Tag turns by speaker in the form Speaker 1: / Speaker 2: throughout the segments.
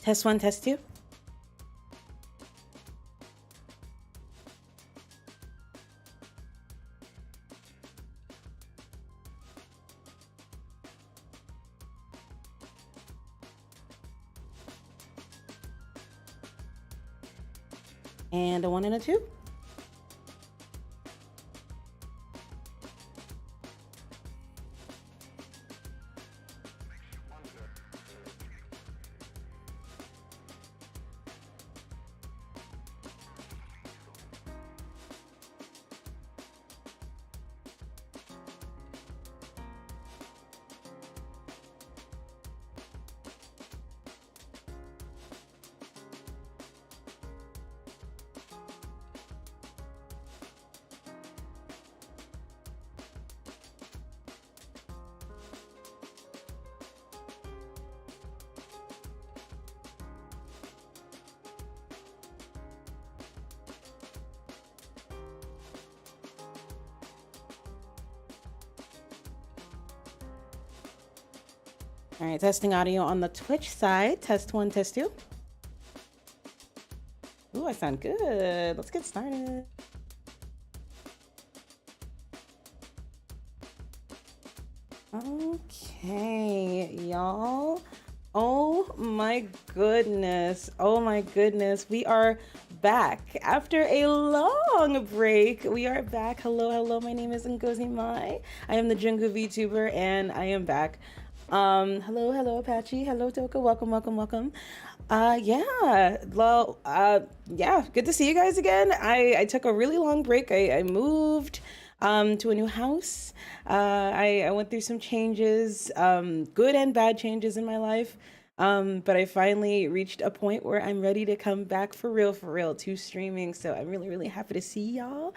Speaker 1: Test one, test two. And a one and a two. All right, testing audio on the Twitch side. Test one, test two. Ooh, I sound good. Let's get started. Okay, y'all. Oh my goodness. Oh my goodness. We are back after a long break. We are back. Hello, hello. My name is Ngozi Mai. I am the Jungu Vtuber and I am back. Hello Apache. Hello Toka. Welcome, welcome, welcome. Yeah, well, yeah, good to see you guys again. I took a really long break. I moved to a new house. I went through some changes, good and bad changes in my life. But I finally reached a point where I'm ready to come back for real to streaming. So I'm really happy to see y'all.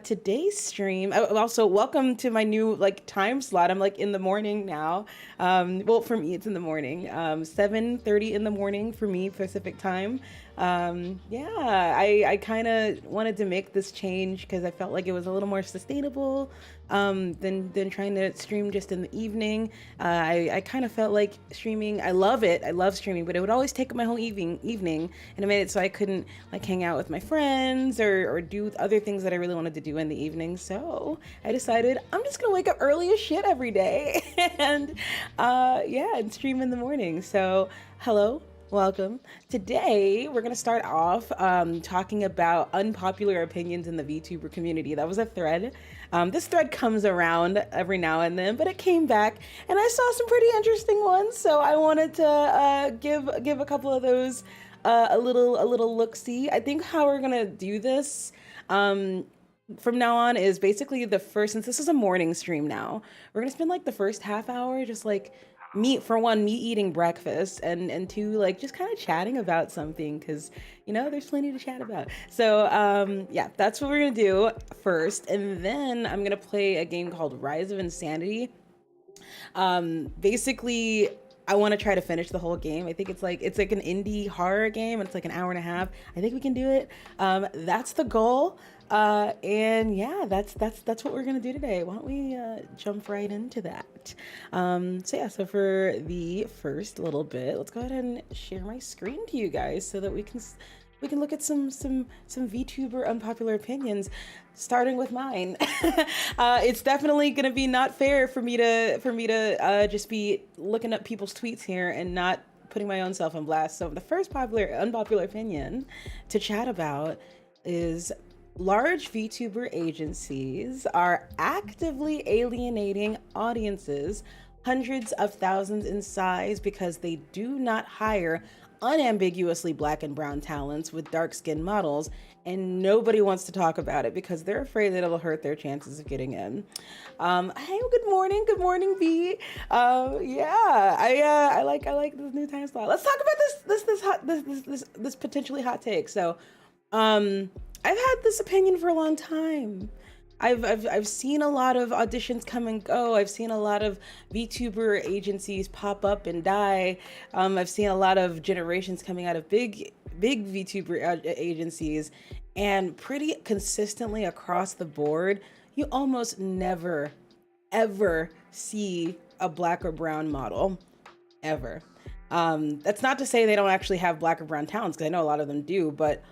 Speaker 1: Today's stream, also welcome to my new time slot. I'm in the morning now. Well, for me, it's in the morning, 7:30 in the morning for me, Pacific time. Yeah, I kind of wanted to make this change because I felt like it was a little more sustainable than trying to stream just in the evening. I kind of felt like streaming, I love it, I love streaming, but it would always take up my whole evening, and it made it so I couldn't hang out with my friends or do other things that I really wanted to do in the evening. So I decided I'm just gonna wake up early as shit every day and yeah, and stream in the morning. So hello, welcome. Today, we're going to start off talking about unpopular opinions in the VTuber community. That was a thread. This thread comes around every now and then, but it came back and I saw some pretty interesting ones. So I wanted to give a couple of those a little look-see. I think how we're going to do this from now on is basically since this is a morning stream now, we're going to spend the first half hour just me eating breakfast, and two, just kind of chatting about something, because there's plenty to chat about. So yeah, that's what we're gonna do first, and then I'm gonna play a game called Rise of Insanity. Basically, I want to try to finish the whole game. I think it's like an indie horror game, and it's an hour and a half. I think we can do it. That's the goal. And yeah, that's what we're gonna do today. Why don't we jump right into that? So for the first little bit, let's go ahead and share my screen to you guys so that we can look at some VTuber unpopular opinions, starting with mine. It's definitely gonna be not fair for me to just be looking up people's tweets here and not putting my own self on blast. So the first unpopular opinion to chat about is large VTuber agencies are actively alienating audiences hundreds of thousands in size because they do not hire unambiguously black and brown talents with dark-skinned models, and nobody wants to talk about it because they're afraid that it'll hurt their chances of getting in. Hey, good morning, V. Yeah, I like this new time slot. Let's talk about this potentially hot take. So, I've had this opinion for a long time. I've seen a lot of auditions come and go. I've seen a lot of VTuber agencies pop up and die. I've seen a lot of generations coming out of big VTuber agencies, and pretty consistently across the board, you almost never, ever see a black or brown model, ever. That's not to say they don't actually have black or brown talents, because I know a lot of them do, but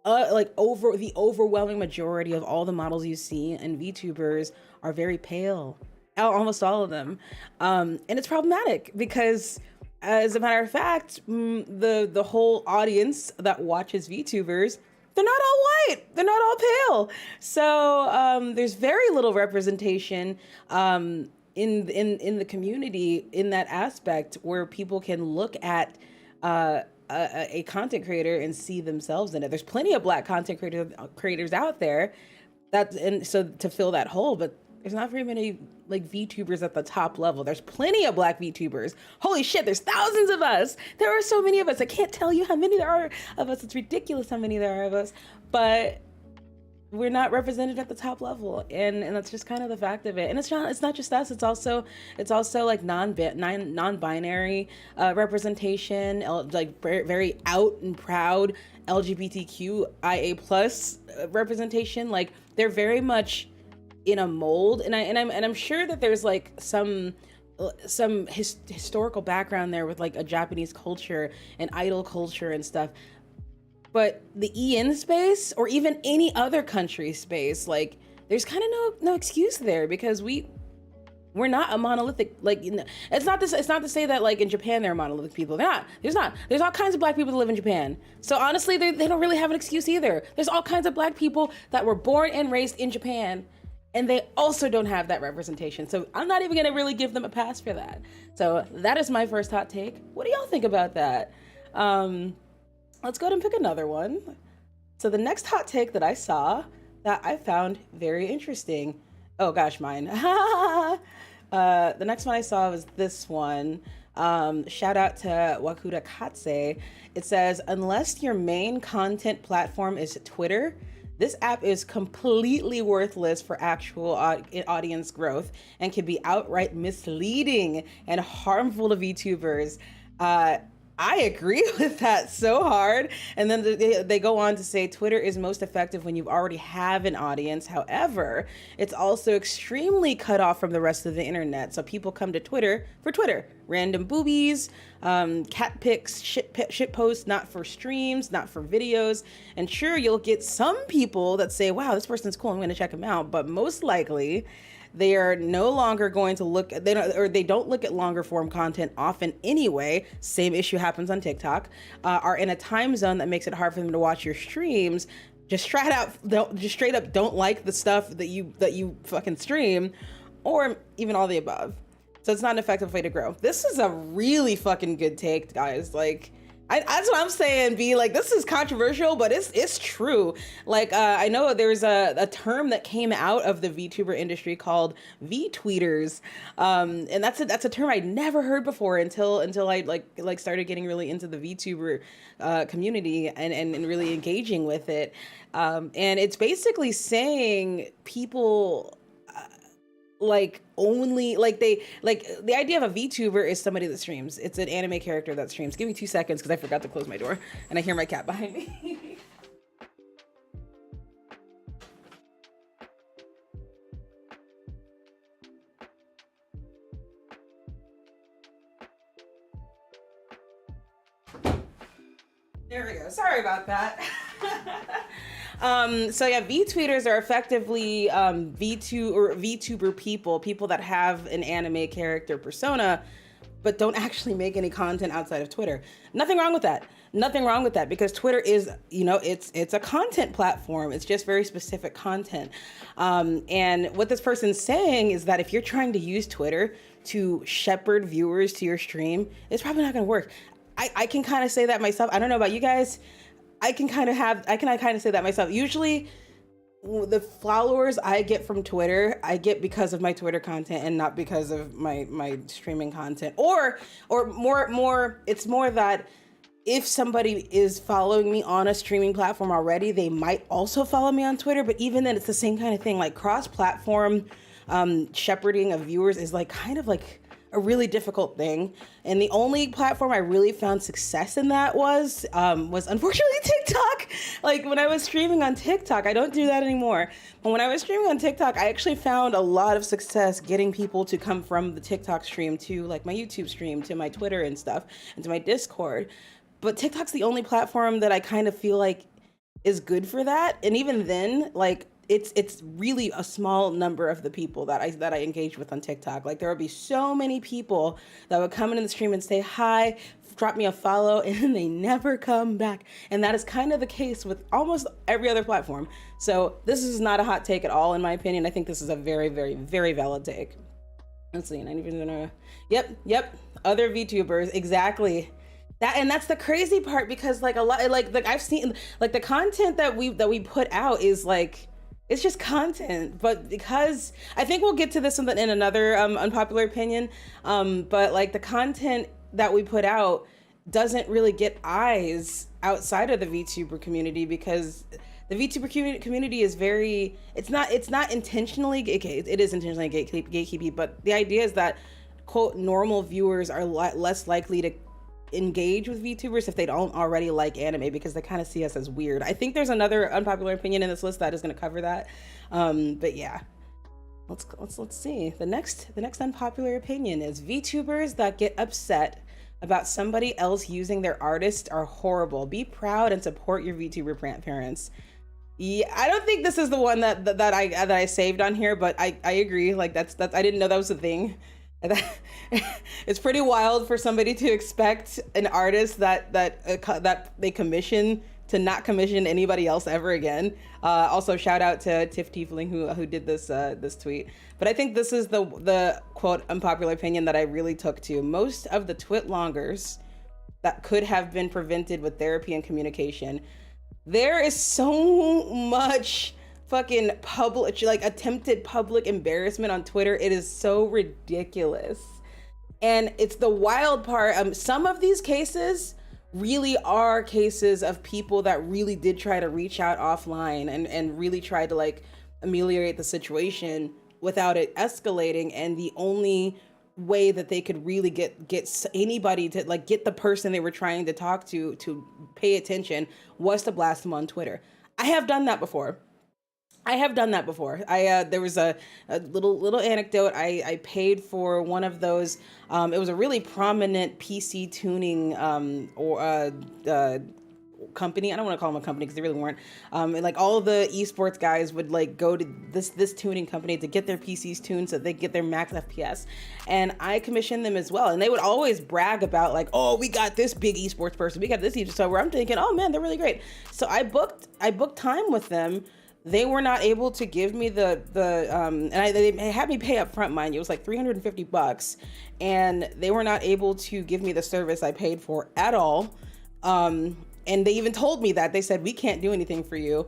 Speaker 1: like over the overwhelming majority of all the models you see in VTubers are very pale. Almost all of them, and it's problematic because, as a matter of fact, the whole audience that watches VTubers, they're not all white. They're not all pale. So there's very little representation in the community in that aspect, where people can look at a content creator and see themselves in it. There's plenty of black content creators out there and so to fill that hole, but there's not very many like VTubers at the top level. There's plenty of black VTubers. Holy shit, there's thousands of us. There are so many of us. I can't tell you how many there are of us. It's ridiculous how many there are of us. But we're not represented at the top level, and that's just kind of the fact of it. And it's not just us. It's also like non-binary representation, like very out and proud LGBTQIA plus representation. Like they're very much in a mold, and I'm sure that there's like some historical background there with like a Japanese culture and idol culture and stuff. But the EN space, or even any other country space, like there's kind of no excuse there, because we're not a monolithic, like, it's not to say that like in Japan there are monolithic people. There's all kinds of black people that live in Japan. So honestly, they don't really have an excuse either. There's all kinds of black people that were born and raised in Japan, and they also don't have that representation. So I'm not even gonna really give them a pass for that. So that is my first hot take. What do y'all think about that? Let's go ahead and pick another one. So the next hot take that I saw that I found very interesting. Oh gosh, mine. The next one I saw was this one. Shout out to Wakuda Katse. It says, unless your main content platform is Twitter, this app is completely worthless for actual audience growth and can be outright misleading and harmful to VTubers. I agree with that so hard. And then they go on to say Twitter is most effective when you already have an audience. However, it's also extremely cut off from the rest of the internet. So people come to Twitter for Twitter. Random boobies, cat pics, shit posts, not for streams, not for videos. And sure, you'll get some people that say, wow, this person's cool, I'm going to check him out. But most likely, they are no longer going to they don't look at longer form content often anyway. Same issue happens on TikTok. Are in a time zone that makes it hard for them to watch your streams. Just straight up don't like the stuff that you fucking stream, or even all the above. So it's not an effective way to grow. This is a really fucking good take, guys. Like, that's what I'm saying, B. Like, this is controversial, but it's true. Like, I know there's a term that came out of the VTuber industry called VTweeters, and that's a term I'd never heard before until I like started getting really into the VTuber community and really engaging with it. And it's basically saying people like only like they like the idea of a VTuber is somebody that streams. It's an anime character that streams. Give me 2 seconds because I forgot to close my door and I hear my cat behind me. There we go. Sorry about that. So yeah, VTweeters are effectively VTuber people that have an anime character persona, but don't actually make any content outside of Twitter. Nothing wrong with that, because Twitter is, it's a content platform. It's just very specific content. And what this person's saying is that if you're trying to use Twitter to shepherd viewers to your stream, it's probably not going to work. I can kind of say that myself. I don't know about you guys. I can kind of say that myself. Usually the followers I get from Twitter, I get because of my Twitter content and not because of my streaming content. Or more, it's more that if somebody is following me on a streaming platform already, they might also follow me on Twitter. But even then, it's the same kind of thing. Like cross-platform shepherding of viewers is like kind of like a really difficult thing. And the only platform I really found success in that was unfortunately TikTok. Like when I was streaming on TikTok, I don't do that anymore. But when I was streaming on TikTok, I actually found a lot of success getting people to come from the TikTok stream to like my YouTube stream, to my Twitter and stuff, and to my Discord. But TikTok's the only platform that I kind of feel like is good for that. And even then, like it's really a small number of the people that I engage with on TikTok. Like there would be so many people that would come in the stream and say hi, drop me a follow, and they never come back. And that is kind of the case with almost every other platform. So this is not a hot take at all, in my opinion. I think this is a very, very, very valid take. Let's see, Yep, other VTubers, exactly. That's the crazy part, because like a lot, like I've seen like the content that we put out is like, it's just content. But because I think we'll get to this in another unpopular opinion, but like the content that we put out doesn't really get eyes outside of the VTuber community, because the VTuber community is very, it's not intentionally, it is intentionally gatekeeping, but the idea is that, quote, normal viewers are less likely to engage with VTubers if they don't already like anime, because they kind of see us as weird. I think there's another unpopular opinion in this list that is going to cover that. But yeah, let's see. The next unpopular opinion is VTubers that get upset about somebody else using their artist are horrible. Be proud and support your VTuber parents. Yeah, I don't think this is the one that I saved on here, but I agree. Like that's I didn't know that was a thing. It's pretty wild for somebody to expect an artist that they commission to not commission anybody else ever again. Also, shout out to Tiff Tiefling who did this tweet. But I think this is the quote unpopular opinion that I really took to. Most of the twitlongers that could have been prevented with therapy and communication. There is so much fucking public, like attempted public embarrassment on Twitter. It is so ridiculous. And it's the wild part. Some of these cases really are cases of people that really did try to reach out offline and really try to like ameliorate the situation without it escalating. And the only way that they could really get anybody to like get the person they were trying to talk to pay attention was to blast them on Twitter. I have done that before. There was a little anecdote. I paid for one of those. It was a really prominent PC tuning company. I don't want to call them a company because they really weren't. And like all the esports guys would like go to this tuning company to get their PCs tuned so they get their max FPS. And I commissioned them as well. And they would always brag about like, oh, we got this big esports person. We got this esports. So where I'm thinking, oh man, they're really great. So I booked time with them. They were not able to give me they had me pay up front, mind you. It was like $350, and they were not able to give me the service I paid for at all. And they even told me that. They said, we can't do anything for you.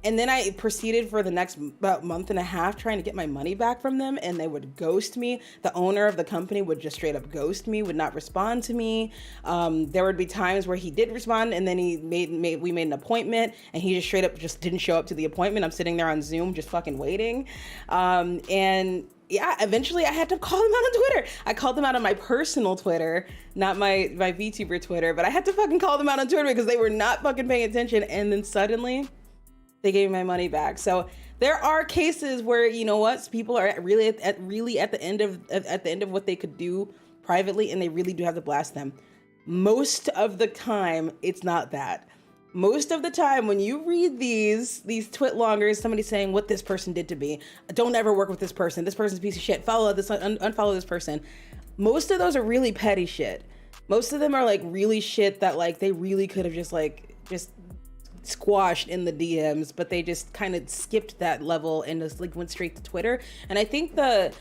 Speaker 1: And then I proceeded for the next about month and a half trying to get my money back from them, and they would ghost me. The owner of the company would just straight up ghost me, would not respond to me. There would be times where he did respond, and then we made an appointment, and he just straight up just didn't show up to the appointment. I'm sitting there on Zoom just fucking waiting. And yeah, eventually I had to call them out on Twitter. I called them out on my personal Twitter, not my VTuber Twitter, but I had to fucking call them out on Twitter because they were not fucking paying attention. And then suddenly they gave me my money back. So there are cases where, you know what, people are really at the end of what they could do privately, and they really do have to blast them. Most of the time, it's not that. Most of the time, when you read these twitlongers, somebody saying what this person did to me, don't ever work with this person. This person's a piece of shit. Follow this, unfollow this person. Most of those are really petty shit. Most of them are like really shit that like they really could have just squashed in the DMs, but they just kind of skipped that level and just like went straight to Twitter. And I think the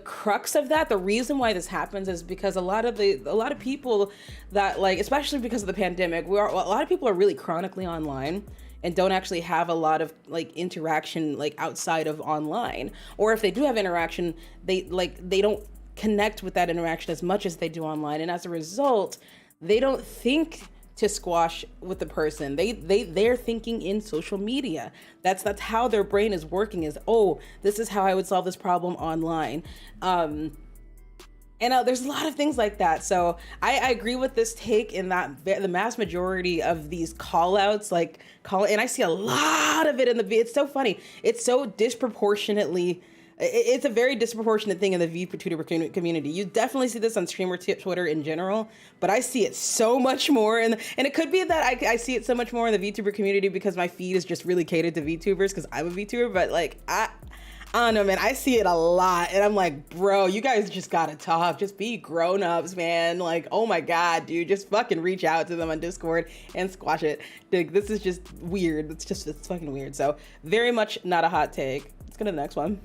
Speaker 1: crux of that, the reason why this happens is because a lot of people that like, especially because of the pandemic, a lot of people are really chronically online and don't actually have a lot of like interaction like outside of online. Or if they do have interaction, they don't connect with that interaction as much as they do online. And as a result, they don't think to squash with the person. They're thinking in social media. That's how their brain is working, is, oh, this is how I would solve this problem online. And And there's a lot of things like that. So I agree with this take in that the mass majority of these call outs, and I see a lot of it in the, it's so funny. It's so disproportionately, it's a very disproportionate thing in the Vtuber community. You definitely see this on streamer Twitter in general, but I see it so much more. And it could be that I see it so much more in the Vtuber community because my feed is just really catered to Vtubers because I'm a Vtuber, but like, I don't know, man. I see it a lot, and I'm like, bro, you guys just gotta talk. Just be grown-ups, man. Like, oh my God, dude, just fucking reach out to them on Discord and squash it. Like, this is just weird. It's fucking weird. So, very much not a hot take. Let's go to the next one.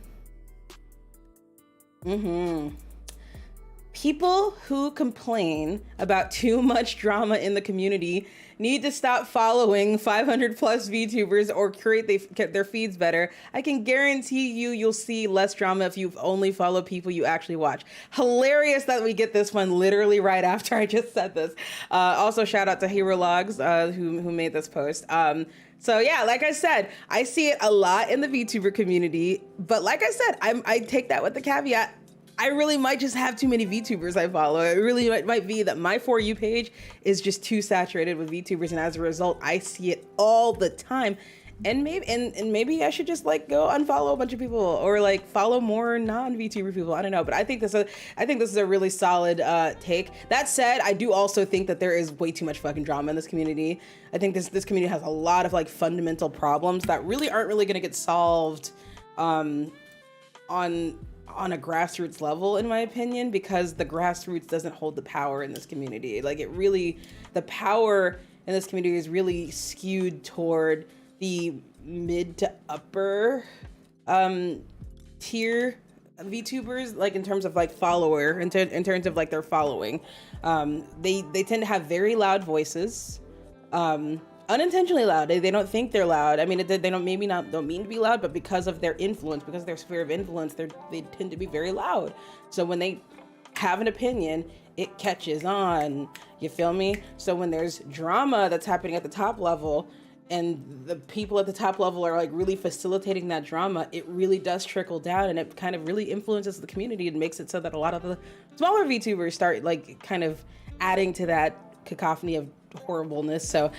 Speaker 1: People who complain about too much drama in the community need to stop following 500 plus VTubers or curate their feeds better. I can guarantee you'll see less drama if you only follow people you actually watch. Hilarious that we get this one literally right after I just said this. Also, shout out to Hero Logs who made this post. So yeah, like I said, I see it a lot in the VTuber community, but like I said, I take that with the caveat. I really might just have too many VTubers I follow. It really might be that my For You page is just too saturated with VTubers, and as a result, I see it all the time. And maybe I should just like go unfollow a bunch of people or like follow more non-VTuber people. I don't know, but I think this is a really solid take. That said, I do also think that there is way too much fucking drama in this community. I think this community has a lot of like fundamental problems that really aren't really gonna get solved on a grassroots level, in my opinion, because the grassroots doesn't hold the power in this community. Like the power in this community is really skewed toward the mid to upper tier VTubers, like in terms of like follower, in terms of like their following. They tend to have very loud voices, unintentionally loud. They don't think they're loud. I mean, they don't mean to be loud, but because of their influence, because of their sphere of influence, they tend to be very loud. So when they have an opinion, it catches on. You feel me? So when there's drama that's happening at the top level, and the people at the top level are like really facilitating that drama, it really does trickle down, and it kind of really influences the community and makes it so that a lot of the smaller VTubers start like kind of adding to that cacophony of horribleness. So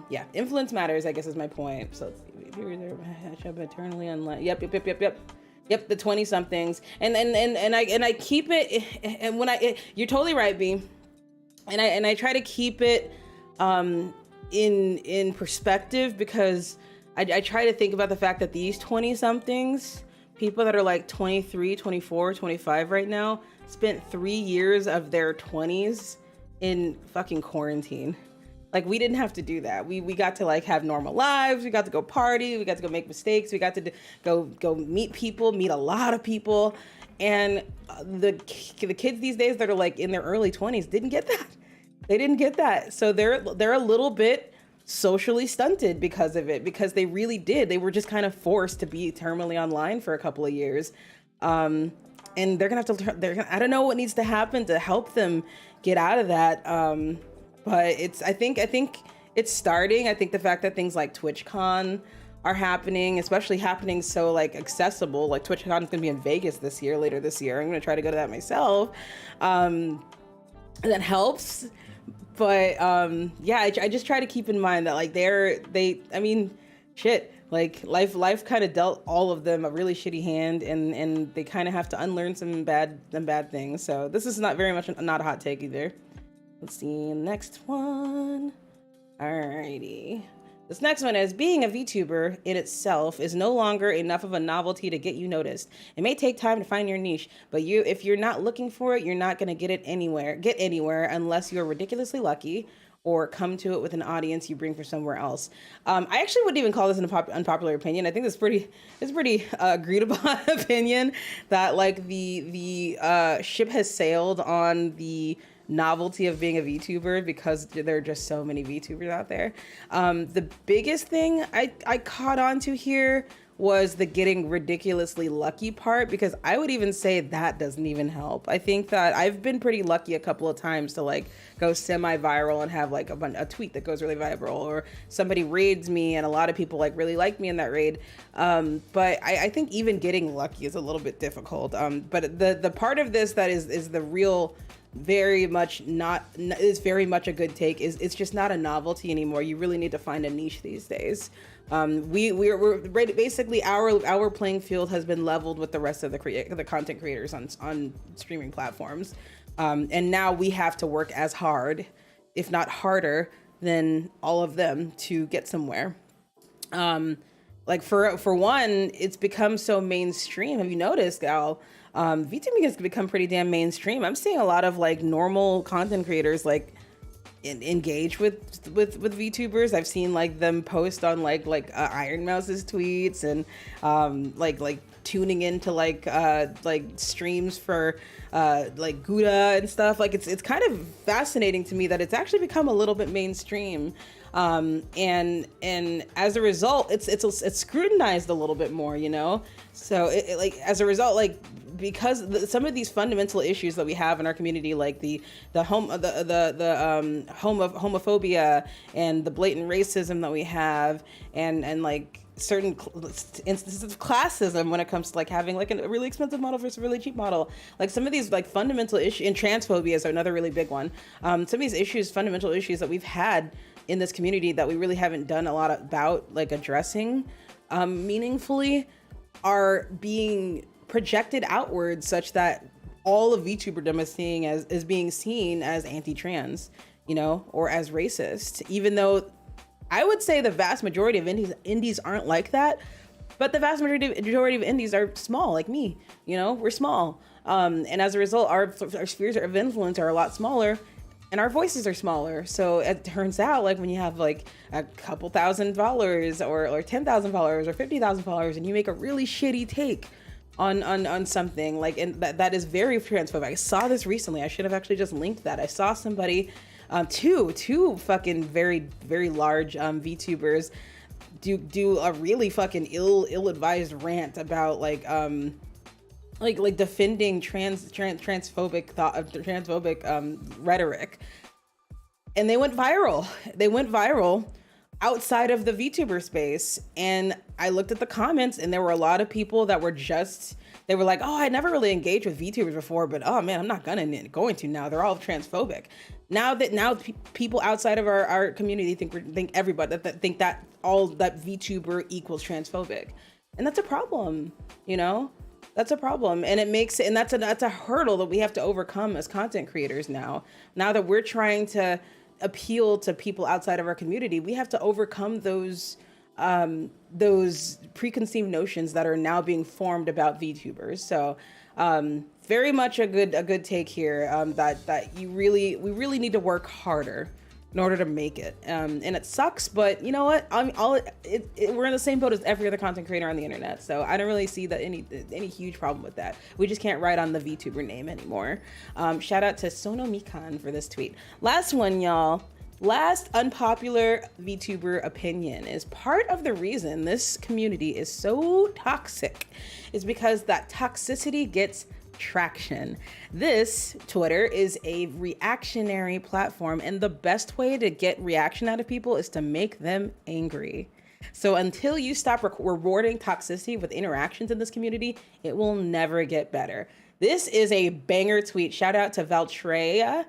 Speaker 1: yeah, influence matters, I guess, is my point. So let's see, VTubers are eternally online. Yep, the 20 somethings, and I keep it, and you're totally right, B, and I try to keep it in perspective, because I try to think about the fact that these 20 somethings, people that are like 23, 24, 25 right now, spent 3 years of their 20s in fucking quarantine. Like, we didn't have to do that. We got to like have normal lives. We got to go party. We got to go make mistakes. We got to go meet people, meet a lot of people. And the kids these days that are like in their early 20s didn't get that. They didn't get that. So they're a little bit socially stunted because of it, because they really did. They were just kind of forced to be terminally online for a couple of years. And they're gonna have to, I don't know what needs to happen to help them get out of that. But I think it's starting. I think the fact that things like TwitchCon are happening, especially happening so like accessible, like TwitchCon is gonna be in Vegas later this year. I'm gonna try to go to that myself. That helps. But yeah, I just try to keep in mind that like I mean, shit, like life kind of dealt all of them a really shitty hand, and they kind of have to unlearn some bad things. So this is not very much not a hot take either. Let's see, next one. Alrighty. This next one is, being a VTuber in itself is no longer enough of a novelty to get you noticed. It may take time to find your niche, but if you're not looking for it, you're not going to get anywhere unless you're ridiculously lucky or come to it with an audience you bring from somewhere else. I actually wouldn't even call this an unpopular opinion. I think it's pretty agreed upon opinion that like the ship has sailed on the novelty of being a VTuber, because there are just so many VTubers out there. The biggest thing I caught on to here was the getting ridiculously lucky part, because I would even say that doesn't even help. I think that I've been pretty lucky a couple of times to like go semi-viral and have like a tweet that goes really viral, or somebody raids me and a lot of people like really like me in that raid. But I think even getting lucky is a little bit difficult. But the part of this that is the real very much not is very much a good take is it's just not a novelty anymore. You really need to find a niche these days. We're basically our playing field has been leveled with the rest of the content creators on streaming platforms, and now we have to work as hard, if not harder, than all of them to get somewhere. Like for one, it's become so mainstream. Have you noticed, Gal? VTubing has become pretty damn mainstream. I'm seeing a lot of like normal content creators like engage with VTubers. I've seen like them post on like Iron Mouse's tweets, and like tuning into like streams for like Gouda and stuff. Like it's kind of fascinating to me that it's actually become a little bit mainstream. And as a result, it's scrutinized a little bit more, you know? So it like, as a result, like, because some of these fundamental issues that we have in our community, like the homophobia and the blatant racism that we have, and like certain instances of classism when it comes to like having like a really expensive model versus a really cheap model, like some of these like fundamental issues, and transphobia is another really big one. Some of these issues, fundamental issues that we've had in this community that we really haven't done a lot about like addressing meaningfully, are being projected outwards such that all of VTuberdom is being seen as anti-trans, you know, or as racist, even though I would say the vast majority of indies aren't like that, but the vast majority of indies are small, like me, you know, we're small. And as a result, our spheres of influence are a lot smaller, and our voices are smaller. So it turns out, like, when you have like a couple thousand followers or 10,000 followers or 50,000 followers, and you make a really shitty take on something, like, and that is very transphobic. I saw this recently. I should have actually just linked that. I saw somebody, two fucking very, very large VTubers do a really fucking ill-advised rant about like defending transphobic rhetoric, and they went viral outside of the VTuber space. And I looked at the comments, and there were a lot of people that were they were like, oh, I never really engaged with VTubers before, but oh man, I'm not going to now. They're all transphobic. Now people outside of our community think everybody think that all that VTuber equals transphobic, and that's a problem, you know. That's a problem, and that's a hurdle that we have to overcome as content creators now. Now that we're trying to appeal to people outside of our community, we have to overcome those preconceived notions that are now being formed about VTubers. So very much a good take here, that we really need to work harder in order to make it. And it sucks, but you know what? We're in the same boat as every other content creator on the internet, so I don't really see that any huge problem with that. We just can't write on the VTuber name anymore. Shout out to Sono Mikan for this tweet. Last one, y'all. Last unpopular VTuber opinion is part of the reason this community is so toxic is because that toxicity gets traction. This Twitter is a reactionary platform, and the best way to get reaction out of people is to make them angry. So until you stop rewarding toxicity with interactions in this community, it will never get better. This is a banger tweet. Shout out to Valtrea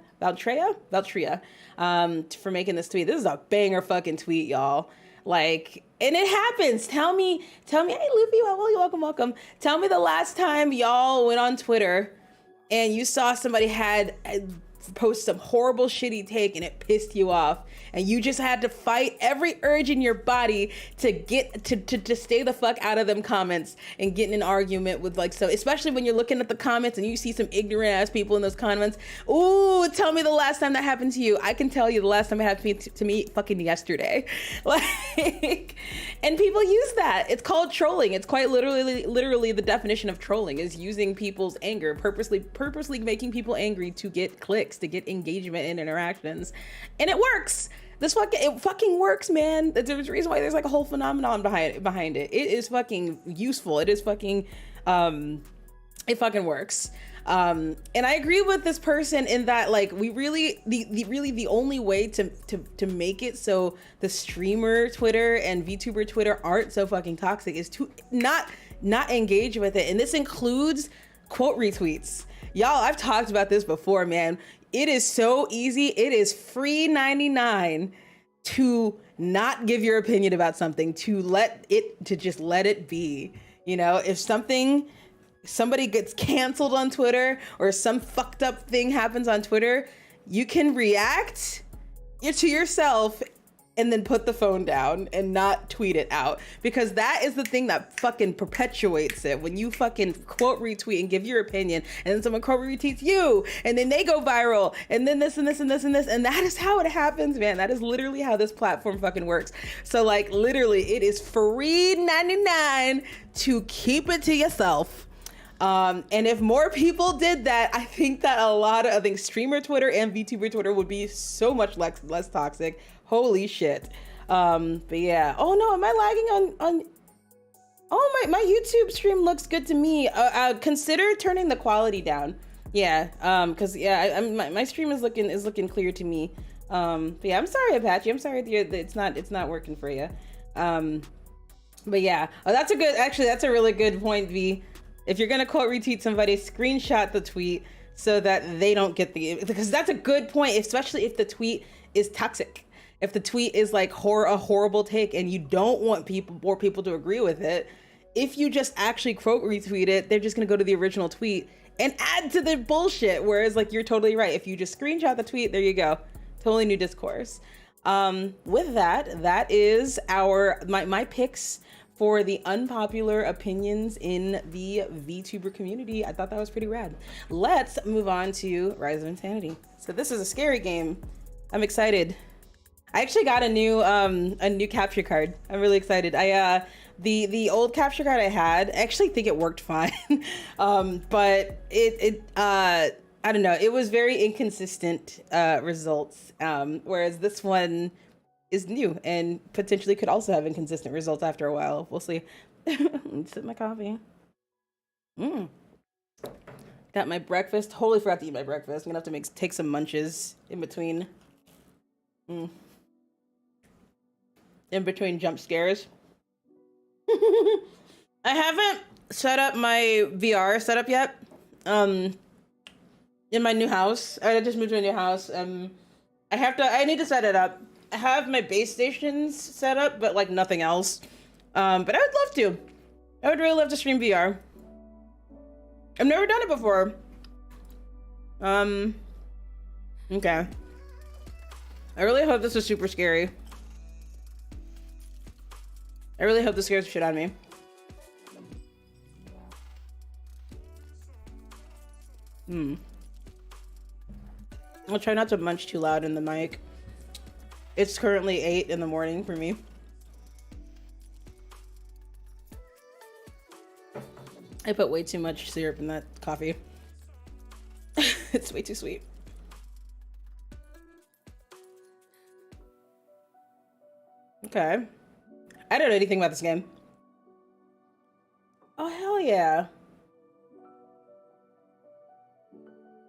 Speaker 1: for making this tweet. This is a banger fucking tweet, y'all. Like, and it happens. Tell me, hey, Luffy, welcome. Tell me the last time y'all went on Twitter and you saw somebody had post some horrible shitty take and it pissed you off, and you just had to fight every urge in your body to get to stay the fuck out of them comments and get in an argument with, like, so especially when you're looking at the comments and you see some ignorant ass people in those comments. Ooh, tell me the last time that happened to you. I can tell you the last time it happened to me fucking yesterday. Like, and people use that. It's called trolling. It's quite literally the definition of trolling is using people's anger, purposely making people angry to get clicks, to get engagement and interactions. And it works. It fucking works, man. There's a reason why there's like a whole phenomenon behind it. It is fucking useful. It is fucking it fucking works. And I agree with this person in that like we really the only way to make it so the streamer Twitter and VTuber Twitter aren't so fucking toxic is to not engage with it. And this includes quote retweets. Y'all, I've talked about this before, man. It is so easy. It is free 99 to not give your opinion about something, to just let it be. You know, if somebody gets canceled on Twitter or some fucked up thing happens on Twitter, you can react to yourself and then put the phone down and not tweet it out, because that is the thing that fucking perpetuates it. When you fucking quote retweet and give your opinion and then someone quote retweets you and then they go viral and then this and this and this and this, and that is how it happens, man. That is literally how this platform fucking works. So like literally it is free 99 to keep it to yourself. And if more people did that, I think that I think streamer Twitter and VTuber Twitter would be so much less toxic. Holy shit. But yeah. Oh no, am I lagging on? Oh, my YouTube stream looks good to me. Consider turning the quality down. Yeah. Cause yeah, my stream is looking clear to me. But yeah, I'm sorry, Apache. I'm sorry that it's not working for you. But yeah. Oh, that's a really good point, V. If you're gonna quote retweet somebody, screenshot the tweet so that they don't get because that's a good point, especially if the tweet is toxic. If the tweet is like a horrible take and you don't want more people to agree with it, if you just actually quote retweet it, they're just gonna go to the original tweet and add to the bullshit. Whereas like you're totally right. If you just screenshot the tweet, there you go. Totally new discourse. With that is my picks for the unpopular opinions in the VTuber community. I thought that was pretty rad. Let's move on to Rise of Insanity. So this is a scary game. I'm excited. I actually got a new capture card. I'm really excited. The old capture card I had, I actually think it worked fine. But I don't know, it was very inconsistent results. Whereas this one is new and potentially could also have inconsistent results after a while. We'll see. Let me sip my coffee. Got my breakfast. Totally forgot to eat my breakfast. I'm gonna have to take some munches in between. In between jump scares. I haven't set up my VR setup yet. In my new house. I just moved to a new house. I need to set it up. I have my base stations set up, but like nothing else. But I would love to. I would really love to stream VR. I've never done it before. Okay. I really hope this is super scary. I really hope this scares the shit out of me. I'll try not to munch too loud in the mic. It's currently 8 in the morning for me. I put way too much syrup in that coffee. It's way too sweet. Okay. I don't know anything about this game. Oh, hell yeah.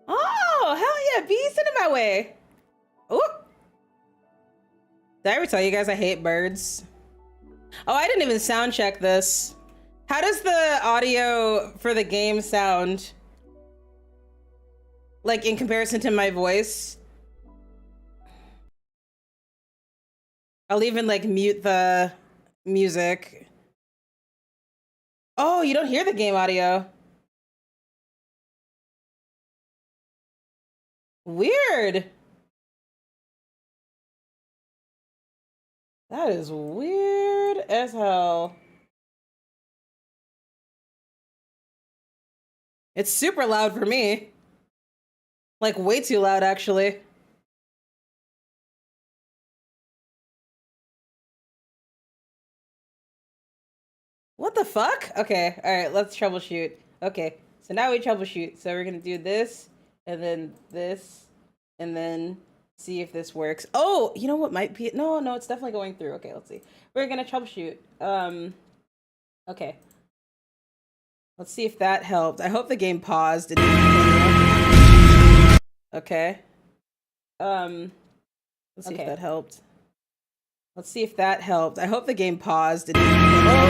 Speaker 1: Oh, hell yeah. Bees send it my way. Ooh. Did I ever tell you guys I hate birds? Oh, I didn't even sound check this. How does the audio for the game sound? Like in comparison to my voice? I'll even like mute the music. Oh, you don't hear the game audio. Weird. That is weird as hell. It's super loud for me. Like way too loud, actually. What the fuck? Okay, all right, let's troubleshoot. Okay, so now we troubleshoot. So we're gonna do this, and then this, and then See if this works. Oh, you know what might be? No, it's definitely going through. Okay, let's see. We're gonna troubleshoot. Okay. Let's see if that helped. I hope the game paused. Okay. Let's see if that helped. Let's see if that helped. I hope the game paused. Oh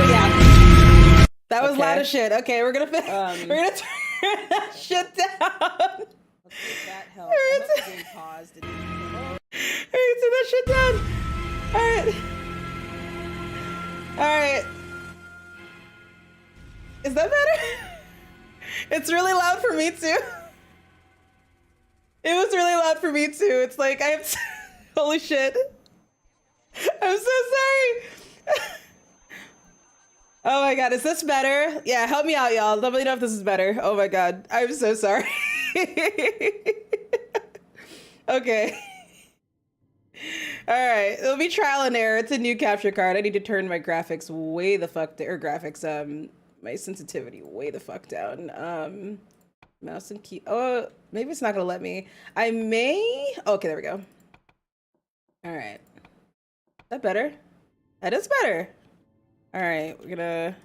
Speaker 1: yeah. That was loud as shit. Okay, we're gonna turn that shit down. Let's see if that helped. I hope the game paused. Alright, turn that shit down. Alright. Is that better? It's really loud for me too. It was really loud for me too. It's like I have holy shit. I'm so sorry. Oh my god, is this better? Yeah, help me out, y'all. Let me know if this is better. Oh my god, I'm so sorry. Okay. Alright, it'll be trial and error. It's a new capture card. I need to turn my graphics way the fuck down. Or graphics, my sensitivity way the fuck down. Mouse and key. Oh, maybe it's not gonna let me. I may. Okay, there we go. Alright. Is that better? That is better. Alright, we're gonna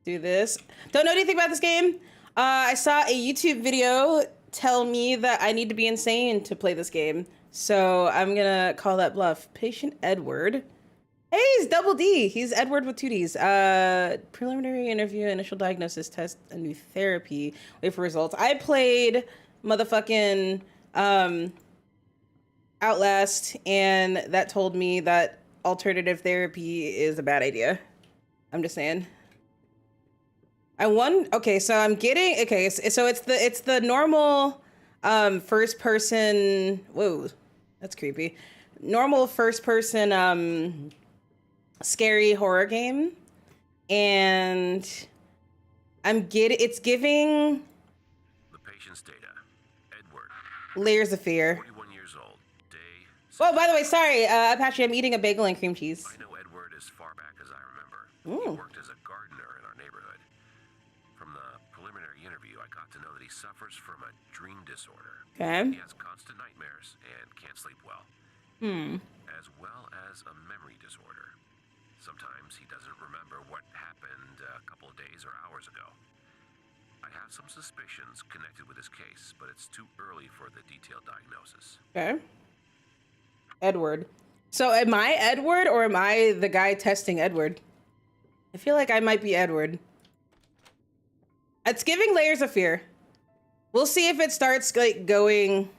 Speaker 1: do this. Don't know anything about this game. I saw a YouTube video tell me that I need to be insane to play this game. So I'm gonna call that bluff. Patient Edward. Hey, he's double D. He's Edward with 2 Ds. Preliminary interview, initial diagnosis, test, a new therapy. Wait for results. I played motherfucking Outlast, and that told me that alternative therapy is a bad idea. I'm just saying. Okay, so I'm getting, okay, so it's the normal first person, whoa, that's creepy. Normal first person scary horror game, and it's giving
Speaker 2: the patient's data. Edward,
Speaker 1: layers of fear.
Speaker 2: 41 years old. Day.
Speaker 1: Oh, by the way, sorry, Apache, I'm eating a bagel and cream cheese.
Speaker 2: I know Edward as far back as I remember.
Speaker 1: Ooh.
Speaker 2: He worked as a gardener in our neighborhood. From the preliminary interview, I got to know that he suffers from a dream disorder.
Speaker 1: Okay.
Speaker 2: He has constant nightmares and can't sleep well. As well as a memory disorder. Sometimes he doesn't remember what happened a couple of days or hours ago. I have some suspicions connected with his case, but it's too early for the detailed diagnosis.
Speaker 1: Okay. Edward. So am I Edward, or am I the guy testing Edward? I feel like I might be Edward. It's giving layers of fear. We'll see if it starts like going.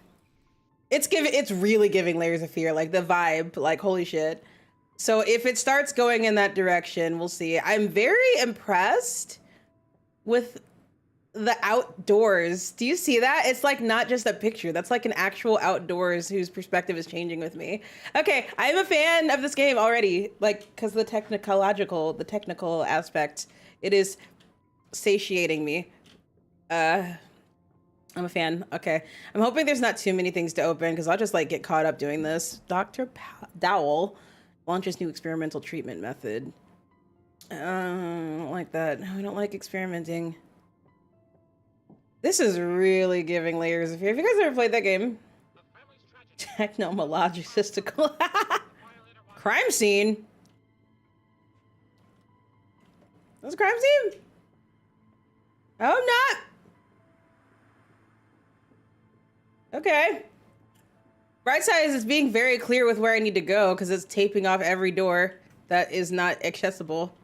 Speaker 1: It's really giving layers of fear, like the vibe, like holy shit. So if it starts going in that direction, we'll see. I'm very impressed with the outdoors. Do you see that? It's like not just a picture. That's like an actual outdoors whose perspective is changing with me. Okay, I'm a fan of this game already, like because the technical aspect, it is satiating me. I'm a fan. Okay, I'm hoping there's not too many things to open because I'll just like get caught up doing this. Dr. Dowell launches new experimental treatment method. I don't like that. No, I don't like experimenting. This is really giving layers of fear. Have you guys ever played that game? Technological crime scene. That's a crime scene? Oh, I'm not. Okay. Bright side is it's being very clear with where I need to go because it's taping off every door that is not accessible.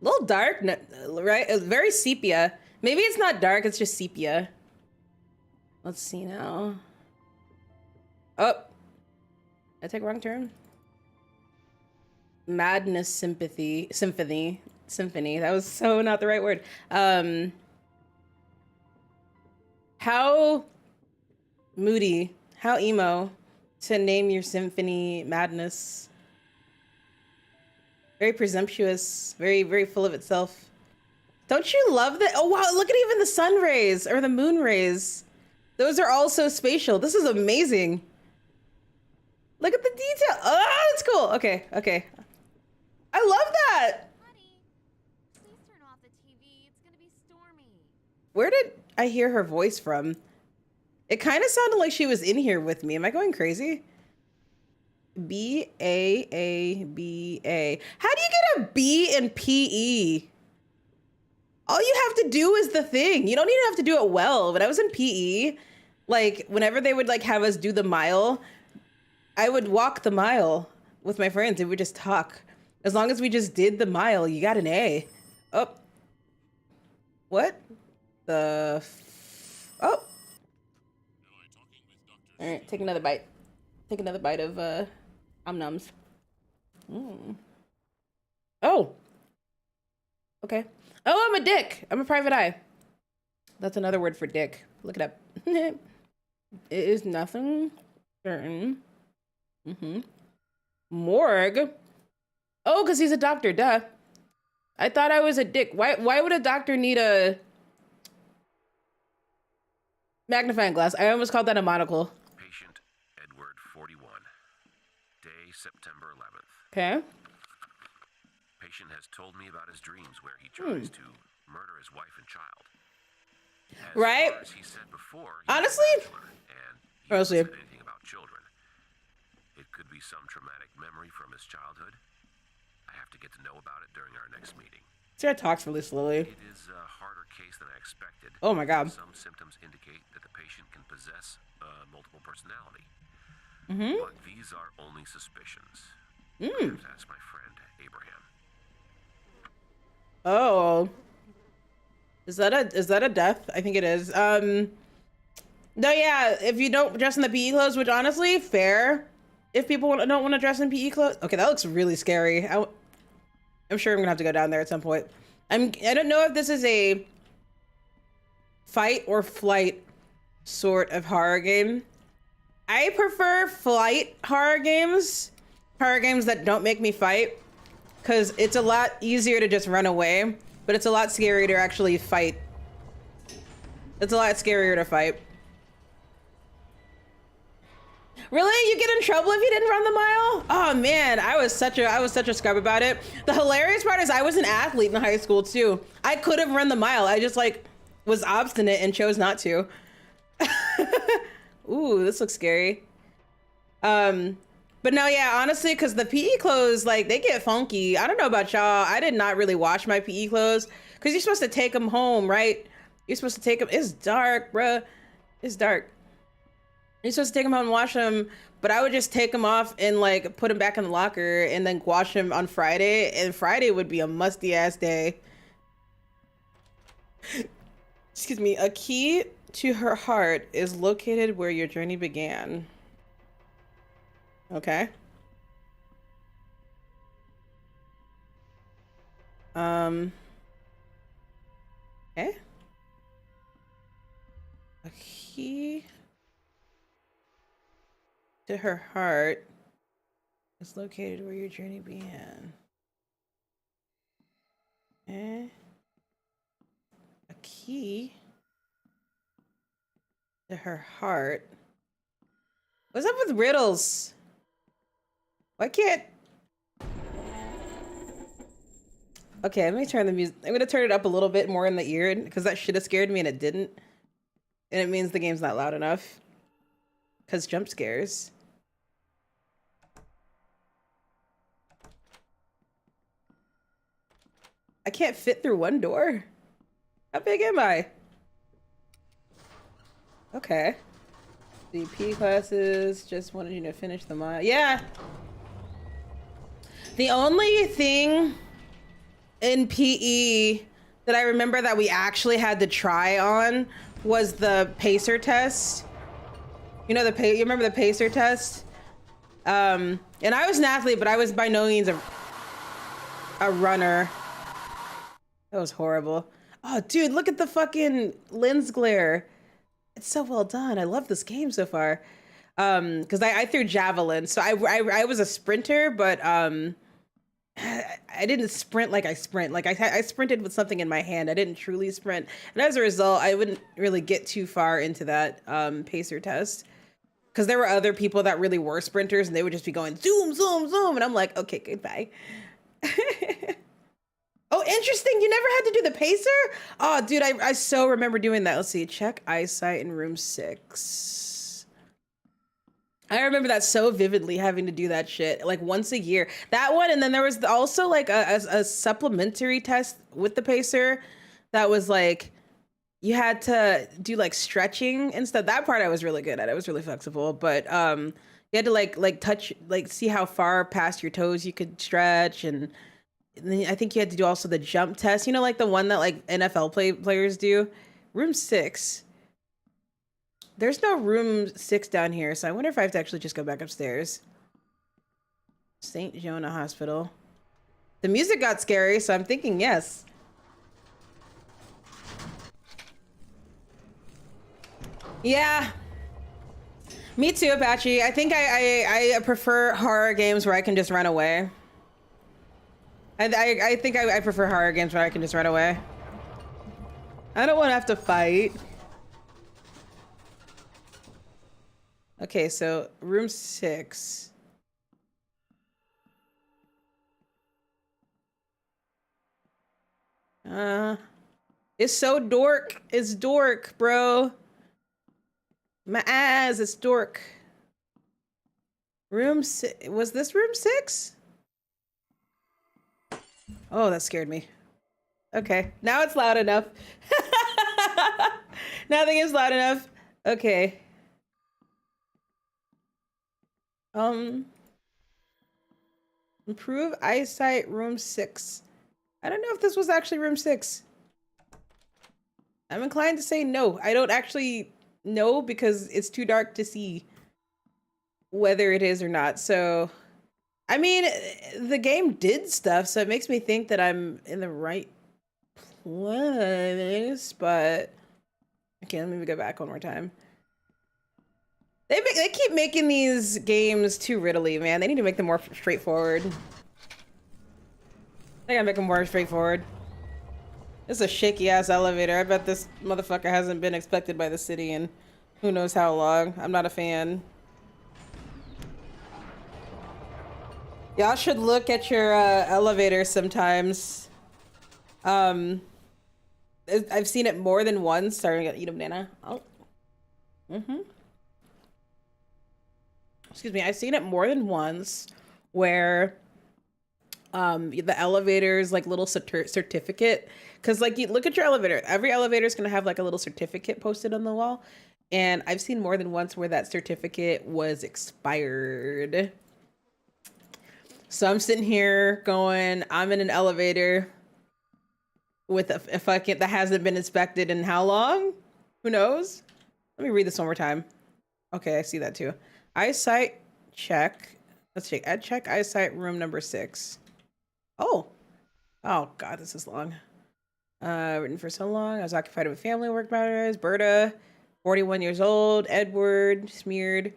Speaker 1: A little dark, right? It's very sepia. Maybe it's not dark, it's just sepia. Let's see now. Oh. Did I take a wrong turn? Madness Symphony. That was so not the right word. How moody, how emo to name your symphony Madness. Very presumptuous, very, very full of itself. Don't you love that? Oh wow, look at even the sun rays or the moon rays. Those are all so spatial. This is amazing. Look at the detail. Oh, that's cool. Okay, okay. I love that.
Speaker 3: Honey, please turn off the TV. It's gonna be stormy.
Speaker 1: Where did I hear her voice from? It kind of sounded like she was in here with me. Am I going crazy? B-A-A-B-A. How do you get a B in PE? All you have to do is the thing. You don't even have to do it well. When I was in PE, like whenever they would like have us do the mile, I would walk the mile with my friends and we would just talk. As long as we just did the mile, you got an A. Oh. What? Oh. All right, take another bite. Take another bite of nums. Oh. Okay. Oh, I'm a dick. I'm a private eye. That's another word for dick. Look it up. It is nothing certain. Morgue. Oh, because he's a doctor. Duh. I thought I was a dick. Why would a doctor need a magnifying glass? I almost called that a monocle.
Speaker 2: Patient Edward 41. Day September 11th.
Speaker 1: Okay.
Speaker 2: Patient has told me about his dreams where he tries to murder his wife and child.
Speaker 1: Right?
Speaker 2: As he said before,
Speaker 1: honestly,
Speaker 2: he hasn't said anything about children. It could be some traumatic memory from his childhood. I have to get to know about it during our next meeting.
Speaker 1: Sarah talks really slowly.
Speaker 2: It is a harder case than I expected.
Speaker 1: Oh my God.
Speaker 2: Some symptoms indicate that the patient can possess multiple personality. But these are only suspicions. I have to ask my friend Abraham.
Speaker 1: Oh. Is that a death? I think it is. No, yeah, if you don't dress in the PE clothes, which honestly, fair. If people don't want to dress in PE clothes. Okay, that looks really scary. I'm sure I'm gonna have to go down there at some point. I don't know if this is a fight or flight sort of horror game. I prefer flight horror games that don't make me fight, because it's a lot easier to just run away, but it's a lot scarier to actually fight. It's a lot scarier to fight. Really? You get in trouble if you didn't run the mile? Oh man, I was such a scrub about it. The hilarious part is I was an athlete in high school too. I could have run the mile. I just like was obstinate and chose not to. Ooh, this looks scary. But no, yeah, honestly, because the PE clothes, like, they get funky. I don't know about y'all. I did not really wash my PE clothes because you're supposed to take them home, right? You're supposed to take them. It's dark, bruh. It's dark. You're supposed to take them home and wash them, but I would just take them off and like put them back in the locker and then wash them on Friday. And Friday would be a musty ass day. Excuse me. A key to her heart is located where your journey began. Okay. Okay. A key to her heart is located where your journey began. Okay. A key to her heart. What's up with riddles? Why can't... Okay, let me turn the music. I'm gonna turn it up a little bit more in the ear because that should have scared me and it didn't. And it means the game's not loud enough. Because jump scares. I can't fit through one door. How big am I? Okay. CP classes, just wanted you to finish the mile. Yeah. The only thing in PE that I remember that we actually had to try on was the pacer test. You know you remember the pacer test? And I was an athlete, but I was by no means a runner. That was horrible. Oh, dude, look at the fucking lens glare. It's so well done. I love this game so far. Because I threw javelin, so I was a sprinter, but I didn't sprint like I sprint. Like I sprinted with something in my hand. I didn't truly sprint, and as a result, I wouldn't really get too far into that pacer test. Because there were other people that really were sprinters, and they would just be going zoom, zoom, zoom, and I'm like, okay, goodbye. Oh, interesting. You never had to do the pacer? Oh, dude, I so remember doing that. Let's see. Check eyesight in room 6. I remember that so vividly, having to do that shit like once a year. That one, and then there was also like a supplementary test with the pacer that was like you had to do like stretching and stuff. That part I was really good at. It was really flexible, but you had to like touch, like see how far past your toes you could stretch, and then I think you had to do also the jump test. You know, like the one that like NFL players do. Room 6. There's no room 6 down here, so I wonder if I have to actually just go back upstairs. St. Jonah Hospital. The music got scary, so I'm thinking yes. Yeah. Me too, Apache. I think I prefer horror games where I can just run away. I think I prefer horror games where I can just run away. I don't want to have to fight. Okay, so room 6. It's so dork. It's dork, bro. My ass, it's dork. Room 6. Was this room 6? Oh, that scared me. Okay, now it's loud enough. Nothing is loud enough. Okay. Improve eyesight, room 6. I don't know if this was actually room 6. I'm inclined to say no. I don't actually know because it's too dark to see whether it is or not. So, I mean, the game did stuff, so it makes me think that I'm in the right place, but okay, let me go back one more time. They keep making these games too riddly, man. They need to make them more straightforward. They gotta make them more straightforward. This is a shaky ass elevator. I bet this motherfucker hasn't been inspected by the city in who knows how long. I'm not a fan. Y'all should look at your elevators sometimes. I've seen it more than once. Sorry, I gotta eat a banana. Oh. Excuse me. I've seen it more than once where the elevator's like little certificate, because like you look at your elevator, every elevator is gonna have like a little certificate posted on the wall, and I've seen more than once where that certificate was expired. So I'm sitting here going, I'm in an elevator with a fucking that hasn't been inspected in how long? Who knows? Let me read this one more time. Okay, I see that too. Eyesight check. Let's check. Check eyesight room number 6. Oh God, this is long. Written for so long. I was occupied with family work matters. Berta, 41 years old. Edward, smeared.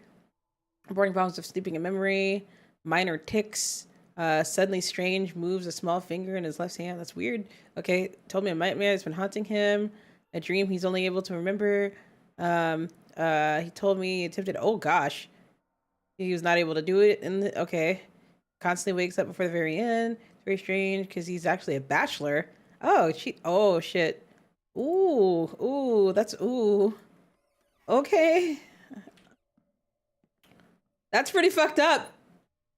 Speaker 1: Reporting problems of sleeping and memory. Minor tics. Suddenly strange moves a small finger in his left hand. That's weird. Okay, told me a nightmare has been haunting him. A dream he's only able to remember. He told me he attempted. Oh gosh, he was not able to do it. And okay, constantly wakes up before the very end. It's very strange because he's actually a bachelor. Oh, oh shit. Ooh, that's ooh. Okay, that's pretty fucked up.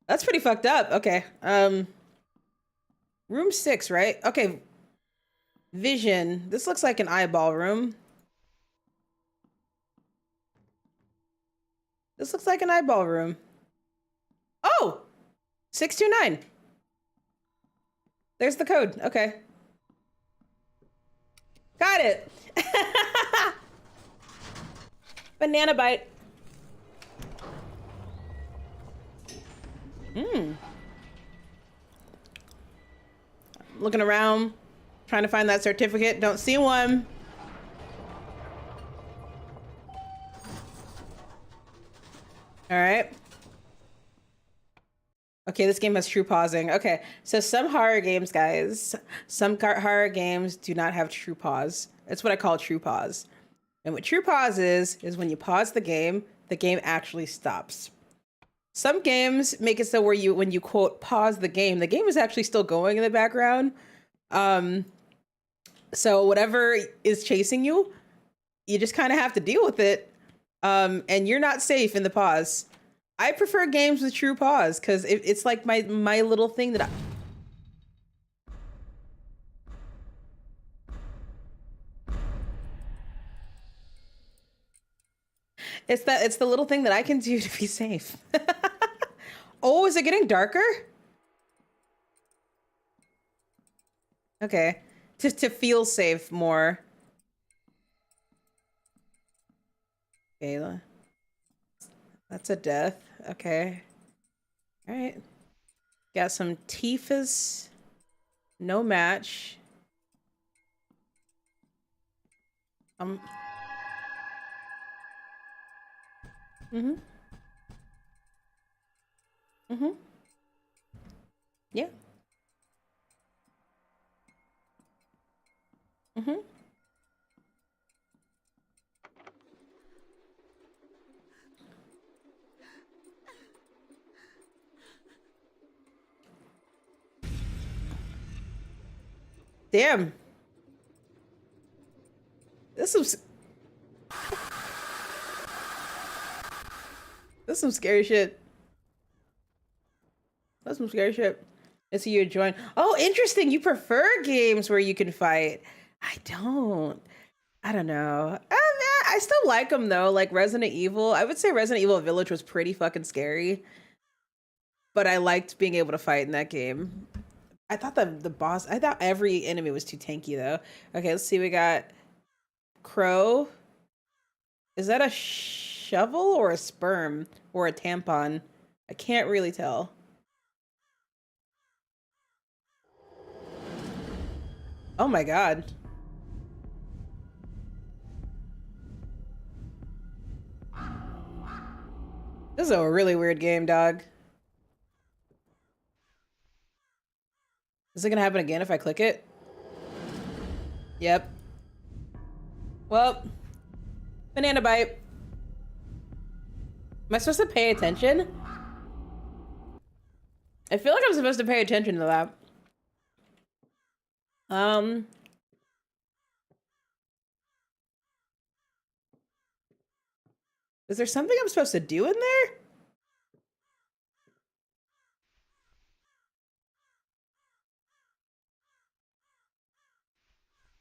Speaker 1: That's pretty fucked up. Okay. Room 6, right? Okay. Vision. This looks like an eyeball room. This looks like an eyeball room. Oh! 629. There's the code. Okay. Got it. Banana bite. Looking around, trying to find that certificate. Don't see one. All right. Okay, this game has true pausing. Okay, so some horror games, guys, some horror games do not have true pause. That's what I call true pause. And what true pause is when you pause the game actually stops. Some games make it so where when you quote pause the game is actually still going in the background. So whatever is chasing you, you just kind of have to deal with it. And you're not safe in the pause. I prefer games with true pause because it's like my little thing that I... It's the little thing that I can do to be safe. Oh, is it getting darker? Okay. To feel safe more. Okay. That's a death. Okay. All right. Got some Tifas. No match. Mm-hmm. Mm-hmm. Yeah. Mm-hmm. Damn. This is some scary shit. That's some scary shit. I see you join. Oh, interesting. You prefer games where you can fight. I don't. I don't know. I still like them though. Like Resident Evil. I would say Resident Evil Village was pretty fucking scary. But I liked being able to fight in that game. I thought the boss, I thought every enemy was too tanky though. Okay, let's see. We got Crow. Is that a shovel or a sperm or a tampon? I can't really tell. Oh my god. This is a really weird game, dog. Is it gonna happen again if I click it? Yep. Well, banana bite. Am I supposed to pay attention? I feel like I'm supposed to pay attention to that. Is there something I'm supposed to do in there?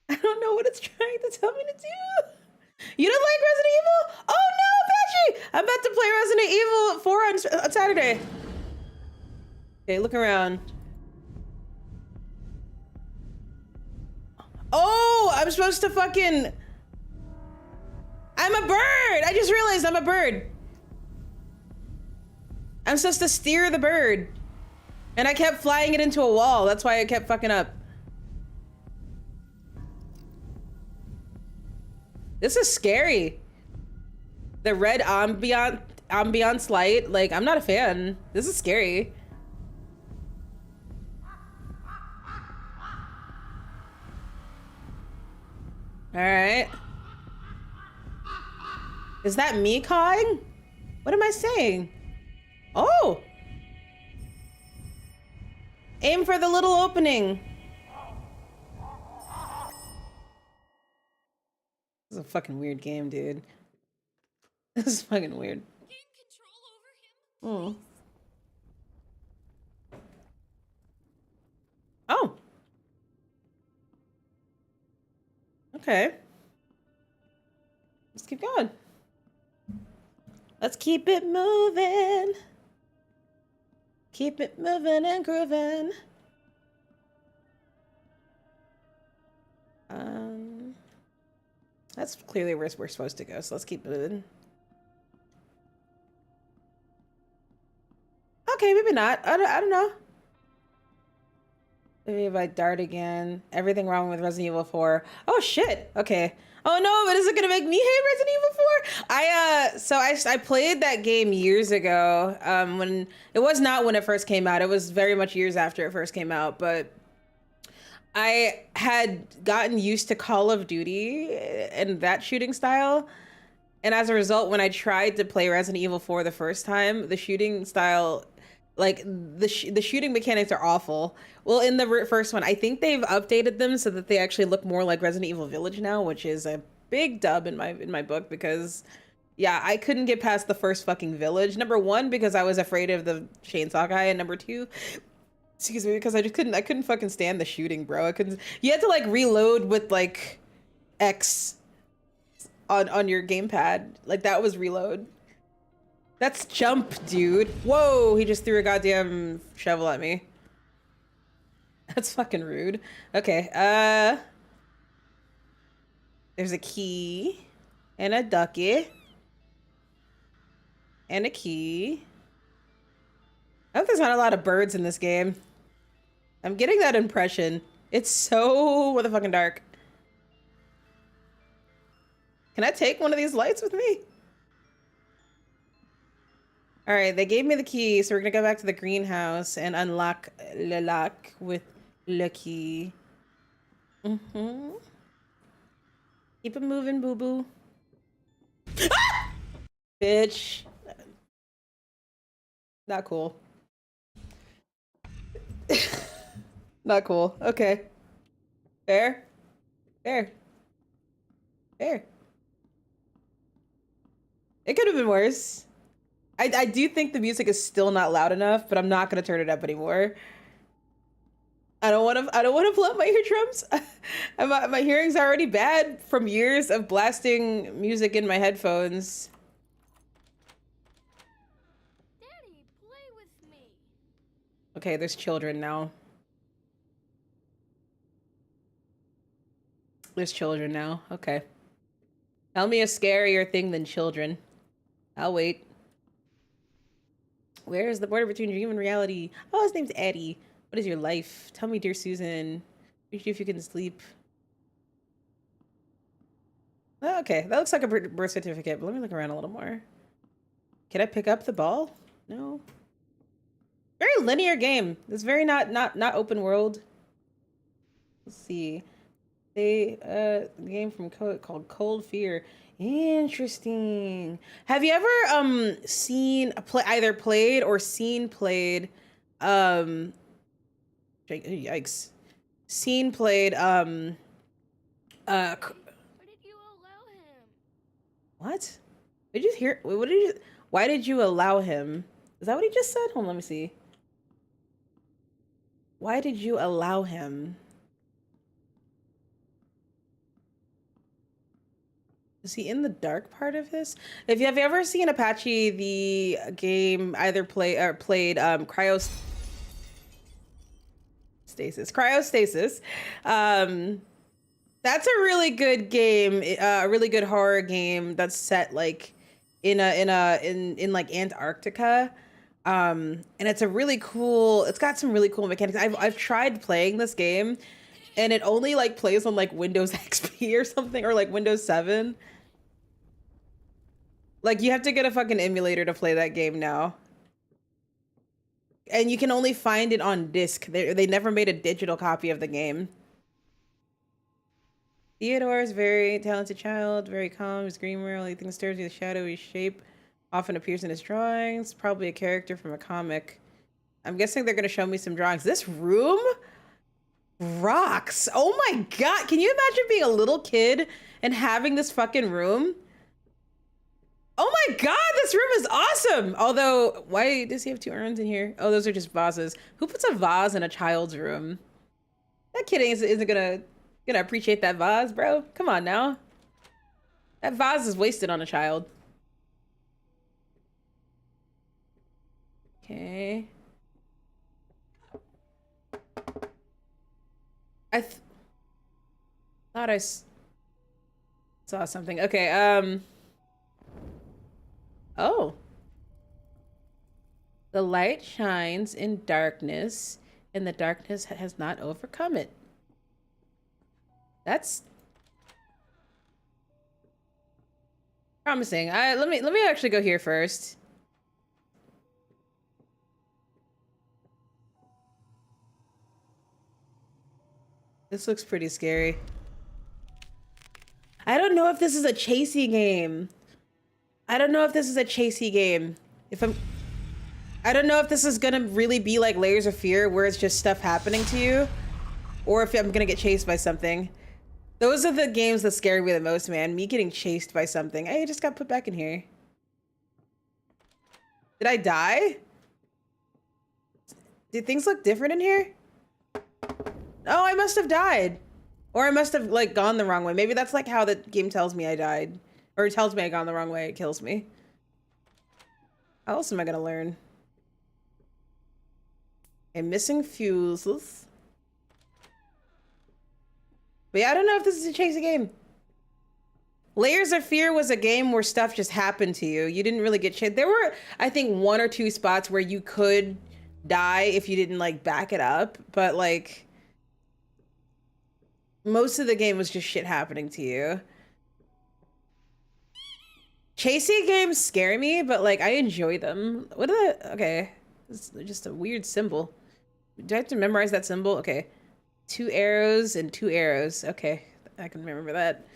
Speaker 1: I don't know what it's trying to tell me to do. You don't like Resident Evil? Oh no, Patchy! I'm about to play Resident Evil 4 on Saturday. Okay, look around. Oh, I'm supposed to fucking... I'm a bird! I just realized I'm a bird. I'm supposed to steer the bird. And I kept flying it into a wall. That's why I kept fucking up. This is scary. The red ambiance light, like, I'm not a fan. This is scary. All right. Is that me cawing? What am I saying? Oh! Aim for the little opening. This is a fucking weird game, dude. This is fucking weird.
Speaker 3: Gain control over him.
Speaker 1: Oh. Okay. Let's keep going. Let's keep it moving. Keep it moving and grooving. That's clearly where we're supposed to go, so let's keep moving. Okay, maybe not. I don't know. Maybe if I dart again. Everything wrong with Resident Evil 4. Oh shit. Okay. Oh no, but is it gonna make me hate Resident Evil 4? So I played that game years ago. When it was not when it first came out. It was very much years after it first came out, but I had gotten used to Call of Duty and that shooting style. And as a result, when I tried to play Resident Evil 4 the first time, the shooting style Like the shooting mechanics are awful. Well, in the first one, I think they've updated them so that they actually look more like Resident Evil Village now, which is a big dub in my book because yeah, I couldn't get past the first fucking village. Number one, because I was afraid of the chainsaw guy, and number two, excuse me, because I couldn't fucking stand the shooting, bro. I couldn't. You had to like reload with like X on your gamepad. Like that was reload. That's jump, dude. Whoa, he just threw a goddamn shovel at me. That's fucking rude. Okay, there's a key and a ducky and a key. I hope there's not a lot of birds in this game. I'm getting that impression. It's so motherfucking dark. Can I take one of these lights with me? All right, they gave me the key, so we're gonna go back to the greenhouse and unlock the lock with the key. Mm-hmm. Keep it moving, boo-boo. Ah! Bitch. Not cool. Not cool. Okay. Fair. Fair. Fair. It could have been worse. I do think the music is still not loud enough, but I'm not gonna turn it up anymore. I don't want to blow up my eardrums. My hearing's already bad from years of blasting music in my headphones.
Speaker 3: Daddy, play with me.
Speaker 1: Okay, there's children now. There's children now. Okay. Tell me a scarier thing than children. I'll wait. Where is the border between dream and reality? Oh, his name's Eddie. What is your life? Tell me, dear Susan. Reach you if you can sleep. Oh, okay, that looks like a birth certificate, but let me look around a little more. Can I pick up the ball? No. Very linear game. It's very not open world. Let's see. The game from called Cold Fear. Interesting. Have you ever seen either played or seen played yikes. Seen played
Speaker 3: Why did you allow him?
Speaker 1: what? Did you hear what did you why did you allow him? Is that what he just said? Hold on, let me see. Why did you allow him? Is he in the dark part of this? If you have ever seen Apache, the game either played Cryostasis. That's a really good game, a really good horror game that's set like in like Antarctica. And it's a really cool, it's got some really cool mechanics. I've tried playing this game and it only like plays on like Windows XP or something, or like Windows 7. Like you have to get a fucking emulator to play that game now. And you can only find it on disc. They never made a digital copy of the game. Theodore is a very talented child, very calm, his green world, he thinks stirs with a shadowy shape, often appears in his drawings, probably a character from a comic. I'm guessing they're gonna show me some drawings. This room rocks. Oh my god, can you imagine being a little kid and having this fucking room? Oh my god, this room is awesome! Although, why does he have 2 urns in here? Oh, those are just vases. Who puts a vase in a child's room? That kid isn't gonna appreciate that vase, bro. Come on now. That vase is wasted on a child. Okay. I thought I saw something. Okay, oh. The light shines in darkness, and the darkness has not overcome it. That's promising. Let me actually go here first. This looks pretty scary. I don't know if this is a chasey game. I don't know if this is a chasey game. If I'm... I don't know if this is gonna really be like Layers of Fear, where it's just stuff happening to you, or if I'm gonna get chased by something. Those are the games that scare me the most, man. Me getting chased by something. Hey, I just got put back in here. Did I die? Did things look different in here? Oh, I must have died. Or I must have like gone the wrong way. Maybe that's like how the game tells me I died. Or it tells me I gone the wrong way, it kills me. How else am I gonna learn? Okay, missing fuses. But yeah, I don't know if this is a chasing game. Layers of Fear was a game where stuff just happened to you. You didn't really get chased. There were, I think, 1 or 2 spots where you could die if you didn't like back it up. But like, most of the game was just shit happening to you. Chasing games scare me, but like, I enjoy them. What are the, okay. It's just a weird symbol. Do I have to memorize that symbol? Okay. 2 arrows and 2 arrows. Okay, I can remember that.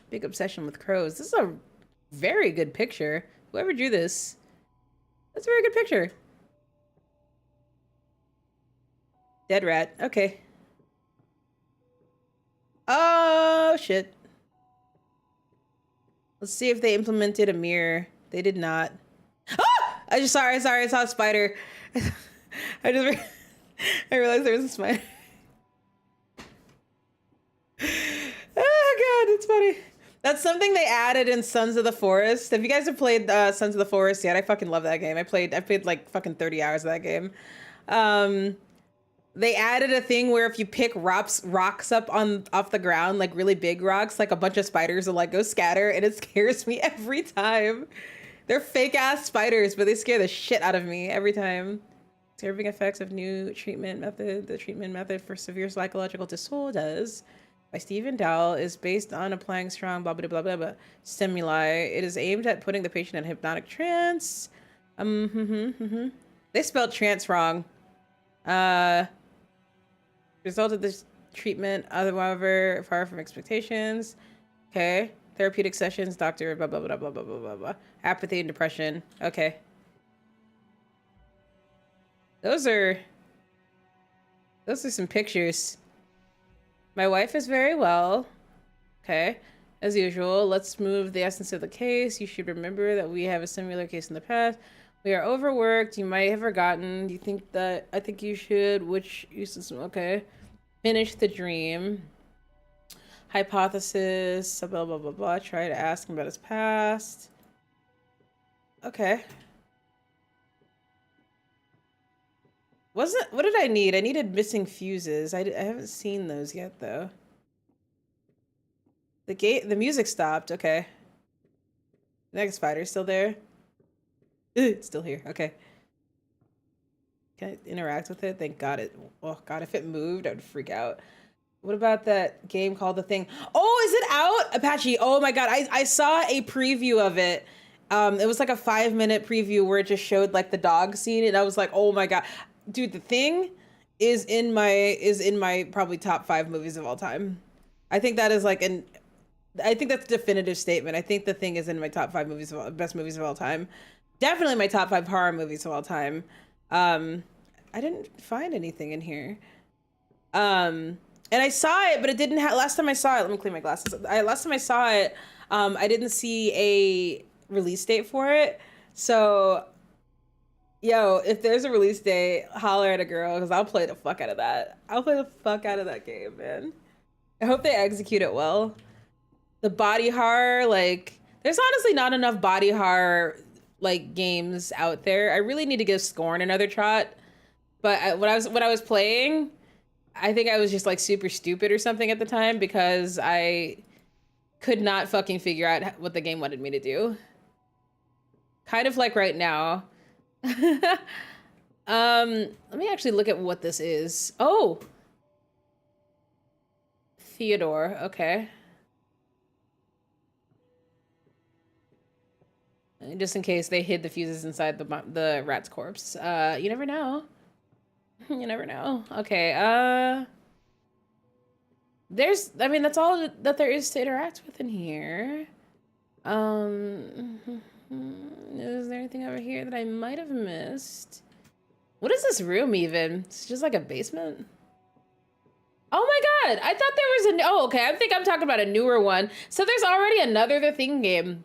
Speaker 1: Big obsession with crows. This is a very good picture. Whoever drew this, that's a very good picture. Dead rat. Okay. Oh shit. Let's see if they implemented a mirror. They did not. Ah! I saw a spider. I realized there was a spider. Oh god, it's funny. That's something they added in Sons of the Forest. If you guys have played Sons of the Forest yet, I fucking love that game. I played like fucking 30 hours of that game. They added a thing where if you pick rocks up off the ground, like really big rocks, like a bunch of spiders will like go scatter, and it scares me every time. They're fake ass spiders, but they scare the shit out of me every time. Observing effects of new treatment method. The treatment method for severe psychological disorders by Stephen Dowell is based on applying strong blah blah blah blah blah stimuli. It is aimed at putting the patient in hypnotic trance. They spelled trance wrong. Result of this treatment, however, far from expectations. Okay. Therapeutic sessions, doctor, blah blah blah blah blah blah blah blah. Apathy and depression. Okay. Those are some pictures. My wife is very well. Okay. As usual, let's move the essence of the case. You should remember that we have a similar case in the past. We are overworked. You might have forgotten. Do you think that? I think you should. Which uses? Okay. Finish the dream. Hypothesis. Blah blah blah blah. Try to ask him about his past. Okay. What did I need? I needed missing fuses. I haven't seen those yet though. The music stopped. Okay. The next spider's still there. It's still here. Okay. Can I interact with it? Thank God oh God, if it moved, I would freak out. What about that game called The Thing? Oh, is it out? Apache. Oh my God. I saw a preview of it. It was like a 5-minute preview where it just showed like the dog scene, and I was like, oh my God. Dude, The Thing is in my probably top 5 movies of all time. I think that is like I think that's a definitive statement. I think The Thing is in my top 5 best movies of all time. Definitely my top 5 horror movies of all time. I didn't find anything in here. And I saw it, but it didn't have, last time I saw it, let me clean my glasses. Last time I saw it, I didn't see a release date for it. So, yo, if there's a release date, holler at a girl, because I'll play the fuck out of that. I'll play the fuck out of that game, man. I hope they execute it well. The body horror, like, there's honestly not enough body horror, like, games out there. I really need to give Scorn another trot. But when I was playing, I think I was just, like, super stupid or something at the time, because I could not fucking figure out what the game wanted me to do. Kind of like right now. Let me actually look at what this is. Oh! Theodore, okay. Just in case they hid the fuses inside the rat's corpse. You never know. You never know. Okay, I mean, that's all that there is to interact with in here. Is there anything over here that I might have missed? What is this room even? It's just like a basement? Oh my god, I thought there was oh, okay, I think I'm talking about a newer one. So there's already another The Thing game.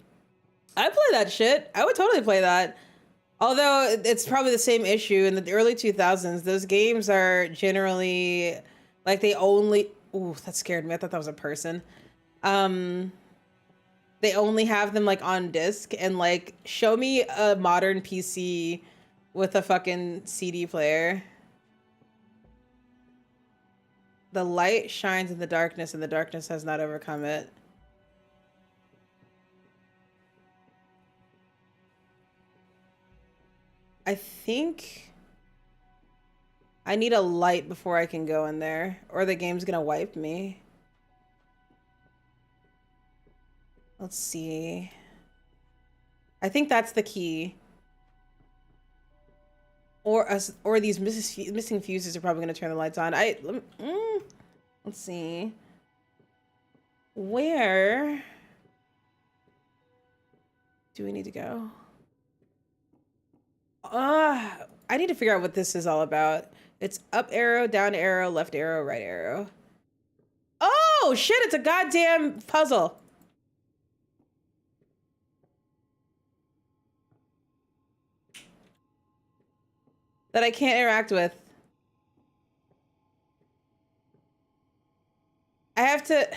Speaker 1: I play that shit. I would totally play that. Although it's probably the same issue in the early 2000s. Those games are generally like they only, ooh, that scared me. I thought that was a person. They only have them like on disc, and like show me a modern PC with a fucking CD player. The light shines in the darkness, and the darkness has not overcome it. I think I need a light before I can go in there, or the game's gonna wipe me. Let's see. I think that's the key. Or these missing fuses are probably gonna turn the lights on. Let's see. Where do we need to go? I need to figure out what this is all about. It's up arrow, down arrow, left arrow, right arrow. Oh shit, it's a goddamn puzzle. That I can't interact with. I have to.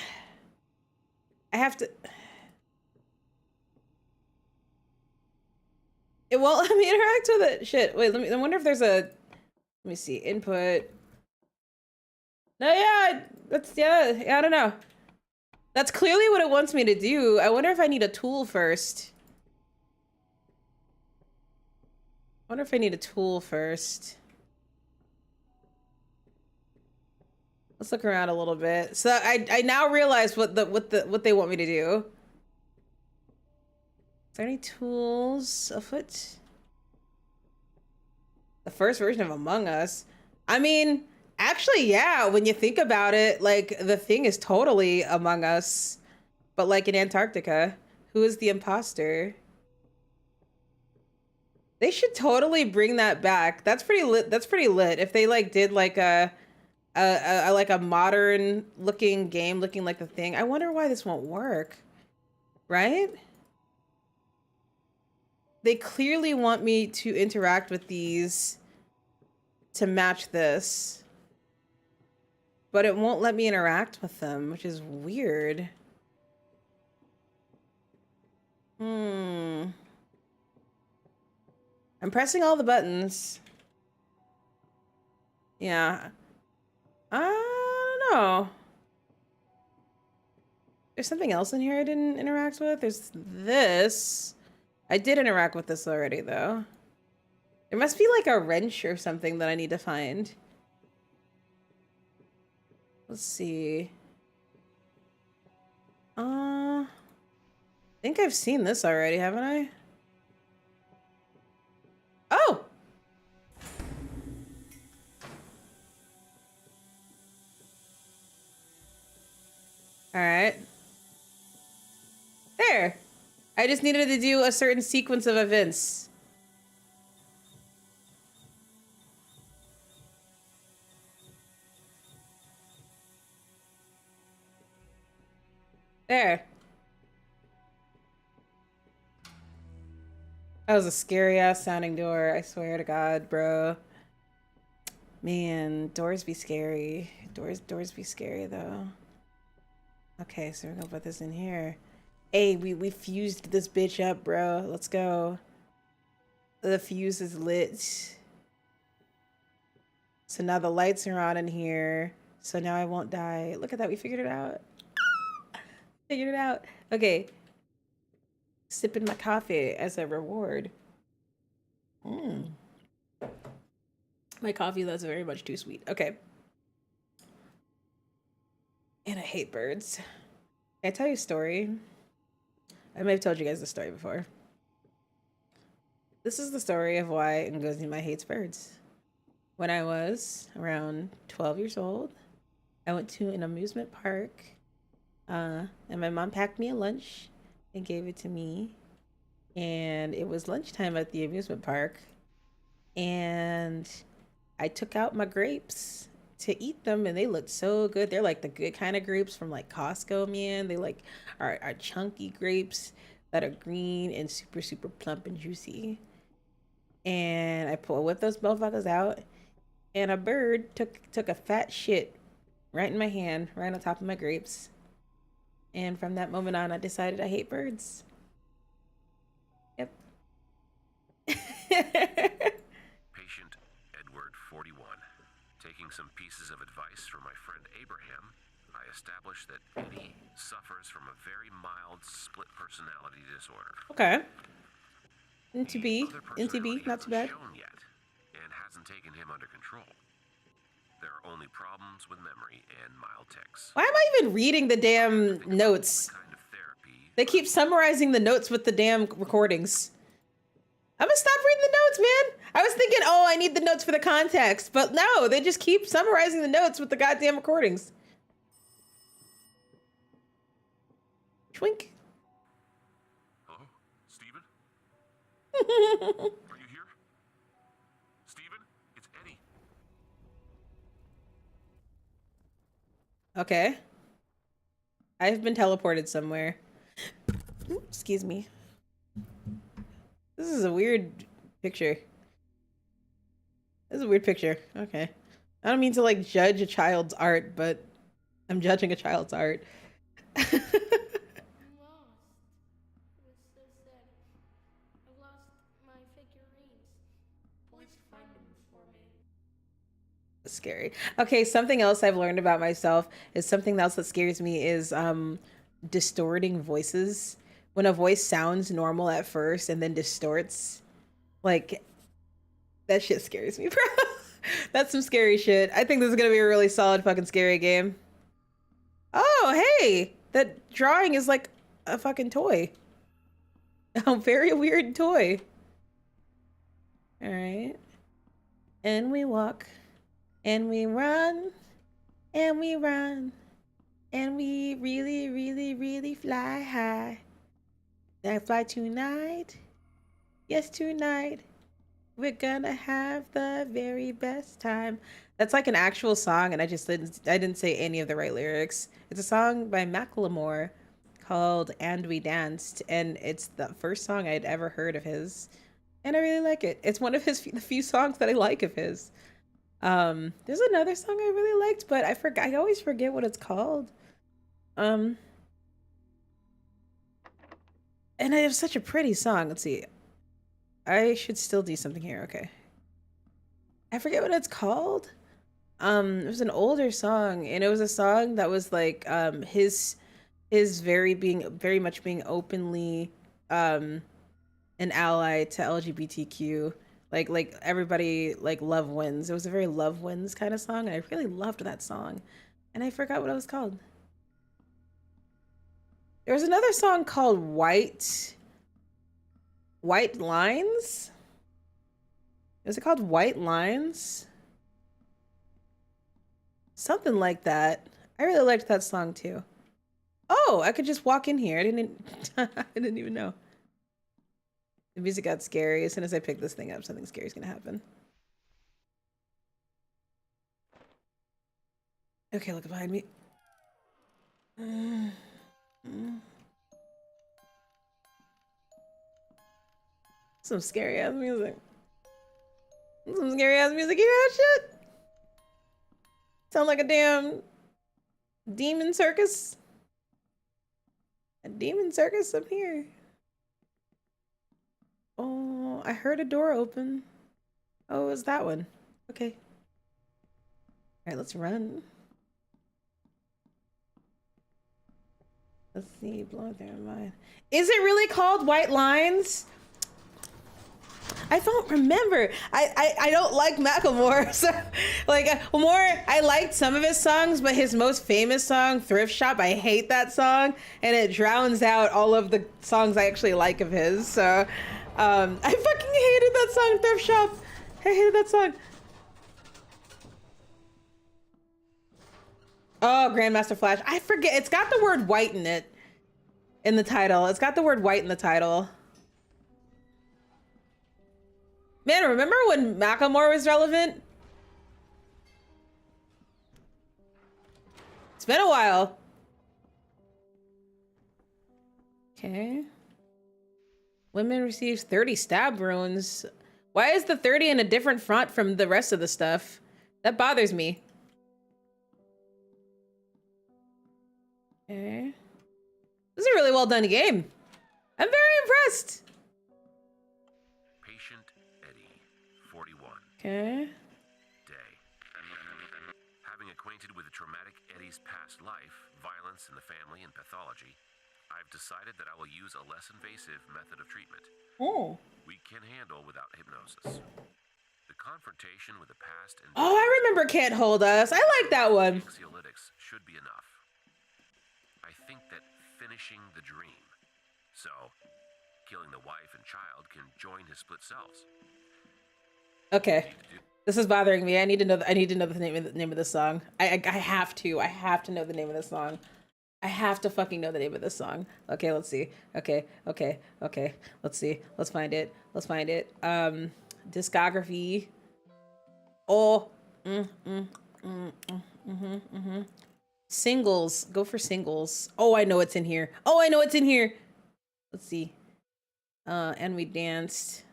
Speaker 1: It won't let me interact with it. Shit. Wait, I wonder if there's a, let me see, input. No, yeah, yeah, I don't know. That's clearly what it wants me to do. I wonder if I need a tool first. I wonder if I need a tool first. Let's look around a little bit. So I now realize what they want me to do. Is there any tools afoot? The first version of Among Us. I mean, actually, yeah, when you think about it, like The Thing is totally Among Us, but like in Antarctica. Who is the imposter? They should totally bring that back. That's pretty lit. That's pretty lit. If they like did like a like a modern looking game looking like The Thing. I wonder why this won't work. Right? They clearly want me to interact with these to match this. But it won't let me interact with them, which is weird. I'm pressing all the buttons. Yeah. I don't know. There's something else in here I didn't interact with. There's this. I did interact with this already, though. There must be like a wrench or something that I need to find. Let's see. I think I've seen this already, haven't I? Oh! All right. There. I just needed to do a certain sequence of events. There. That was a scary ass sounding door. I swear to God, bro. Man, doors be scary. Doors be scary though. Okay, so we're gonna put this in here. Hey, we fused this bitch up, bro. Let's go. The fuse is lit. So now the lights are on in here. So now I won't die. Look at that, we figured it out. Figured it out. Okay. Sipping my coffee as a reward. My coffee, that's very much too sweet. Okay. And I hate birds. Can I tell you a story? I may have told you guys this story before. This is the story of why Ngozima hates birds. When I was around 12 years old, I went to an amusement park, and my mom packed me a lunch and gave it to me. and it was lunchtime at the amusement park, and I took out my grapes to eat them, and they looked so good. They're like the good kind of grapes from like Costco, man. They like are chunky grapes that are green and super super plump and juicy. And I whipped those motherfuckers out, and a bird took a fat shit right in my hand, right on top of my grapes. And from that moment on, I decided I hate birds. Yep.
Speaker 2: Patient Edward, 41. Taking some pieces of advice from my friend Abraham, I established that Eddie suffers from a very mild split personality disorder.
Speaker 1: Okay. Into
Speaker 2: The
Speaker 1: B,
Speaker 2: other
Speaker 1: into B,
Speaker 2: personality
Speaker 1: not too
Speaker 2: hasn't
Speaker 1: bad.
Speaker 2: shown yet and hasn't taken him under control. There are only problems with memory and mild tics.
Speaker 1: Why am I even reading the damn notes?
Speaker 2: Kind of therapy.
Speaker 1: They keep summarizing the notes with the damn recordings. I'm gonna stop reading the notes, man. I was thinking, oh, I need the notes for the context, but no, they just keep summarizing the notes with the goddamn recordings. Twink.
Speaker 2: Hello, Steven? Are you here? Steven? It's Eddie.
Speaker 1: Okay. I've been teleported somewhere. Excuse me. This is a weird picture. This is a weird picture. Okay. I don't mean to like judge a child's art, but I'm judging a child's art.
Speaker 3: I'm lost. It was so sad. I lost my figurines. Please find them for me.
Speaker 1: Scary. Okay, something else I've learned about myself is something else that scares me is distorting voices. When a voice sounds normal at first and then distorts, like that shit scares me, bro. That's some scary shit. I think this is gonna be a really solid fucking scary game. Oh, hey! That drawing is like a fucking toy. A very weird toy. Alright. And we walk. And we run. And we run. And we really, really, really fly high. I fly tonight. Yes, tonight. We're gonna have the very best time. That's like an actual song, and I didn't say any of the right lyrics. It's a song by Macklemore called And We Danced, and it's the first song I'd ever heard of his. And I really like it. It's one of the few songs that I like of his. There's another song I really liked, but I always forget what it's called. And it was such a pretty song. Let's see. I should still do something here. Okay. I forget what it's called. It was an older song, and it was a song that was like his very much being openly an ally to LGBTQ. Like everybody like love wins. It was a very love wins kind of song, and I really loved that song. And I forgot what it was called. There was another song called White Lines? Is it called White Lines? Something like that. I really liked that song too. Oh, I could just walk in here. I didn't even know. The music got scary. As soon as I pick this thing up, something scary is gonna happen. Okay, look behind me. Some scary ass music. Some scary ass music. You hear that shit? Sound like a damn demon circus. A demon circus up here. Oh, I heard a door open. Oh, it was that one. Okay. All right, let's run. Let's see, blow their mind. Is it really called White Lines? I don't remember. I don't like Macklemore. So, like, I liked some of his songs, but his most famous song, Thrift Shop, I hate that song, and it drowns out all of the songs I actually like of his. So, I fucking hated that song, Thrift Shop. I hated that song. Oh, Grandmaster Flash. I forget. It's got the word white in it. In the title. It's got the word white in the title. Man, remember when Macklemore was relevant? It's been a while. Okay. Women receives 30 stab wounds. Why is the 30 in a different font from the rest of the stuff? That bothers me. Okay. This is a really well done game. I'm very impressed.
Speaker 2: Patient Eddie, 41.
Speaker 1: Okay.
Speaker 2: Day. Having acquainted with the traumatic Eddie's past life, violence in the family, and pathology, I've decided that I will use a less invasive method of treatment.
Speaker 1: Oh.
Speaker 2: We can handle without hypnosis. The confrontation with the past and
Speaker 1: Oh, I remember Can't Hold Us. I like that one.
Speaker 2: anxiolytics should be enough. I think that finishing the dream. So, killing the wife and child can join his split selves.
Speaker 1: Okay. This is bothering me. I need to know. I need to know the name of the song. I have to. I have to know the name of the song. I have to fucking know the name of this song. Okay, let's see. Okay. Let's see. Let's find it. Discography. Oh. Singles. Go for singles. Oh, I know it's in here. Let's see. And we danced.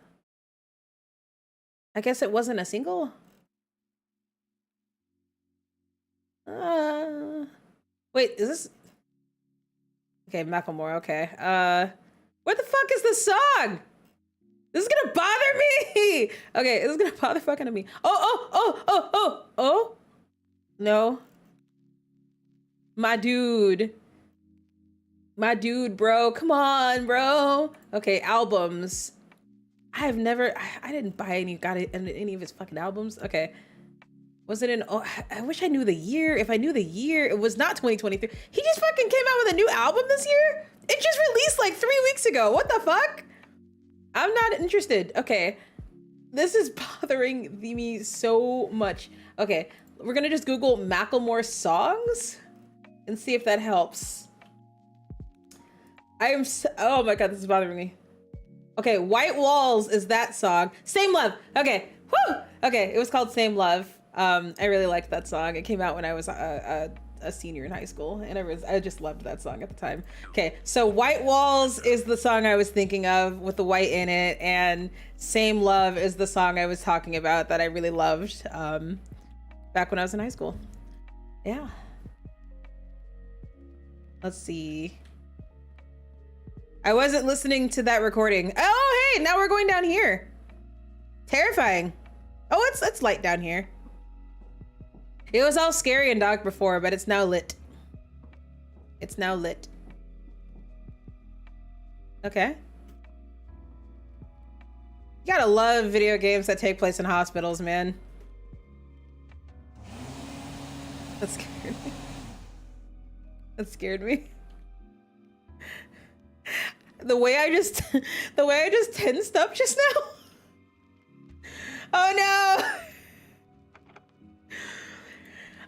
Speaker 1: I guess it wasn't a single. Wait, is this? Okay, Macklemore. Okay. What the fuck is the song? This is gonna bother me. Okay, this is gonna bother fucking me. Oh. No. My dude, bro. Come on, bro. Okay, albums. I didn't buy any of his fucking albums. Okay. Was it oh, I wish I knew the year. If I knew the year, it was not 2023. He just fucking came out with a new album this year? It just released like 3 weeks ago. What the fuck? I'm not interested. Okay. This is bothering me so much. Okay, we're gonna just Google Macklemore songs and see if that helps. Oh my god, this is bothering me. Okay, White Walls is that song. Same Love. Okay, whoo! Okay, it was called Same Love. I really liked that song. It came out when I was a senior in high school, and I just loved that song at the time. Okay, so White Walls is the song I was thinking of with the white in it, and Same Love is the song I was talking about that I really loved back when I was in high school. Yeah. Let's see. I wasn't listening to that recording. Oh, hey, now we're going down here. Terrifying. Oh, it's light down here. It was all scary and dark before, but it's now lit. It's now lit. Okay. You gotta love video games that take place in hospitals, man. That scared me. That scared me. The way I just tensed up just now. Oh no.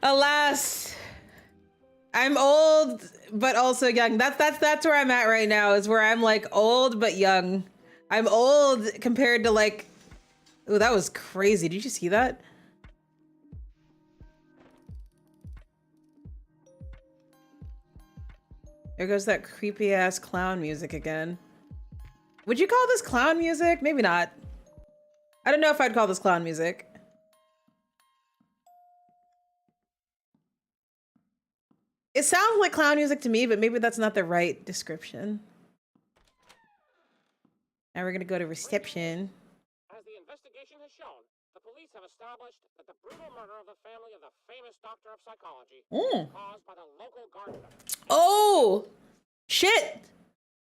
Speaker 1: Alas, I'm old, but also young. That's where I'm at right now, is where I'm like old, but young. I'm old compared to like, oh, that was crazy. Did you see that? There goes that creepy ass clown music again. Would you call this clown music? Maybe not. I don't know if I'd call this clown music. It sounds like clown music to me, but maybe that's not the right description. Now we're gonna go to reception.
Speaker 4: As the investigation has shown, the police have established that the brutal murder of the family of the famous doctor of psychology was caused by the local gardener.
Speaker 1: Oh, shit.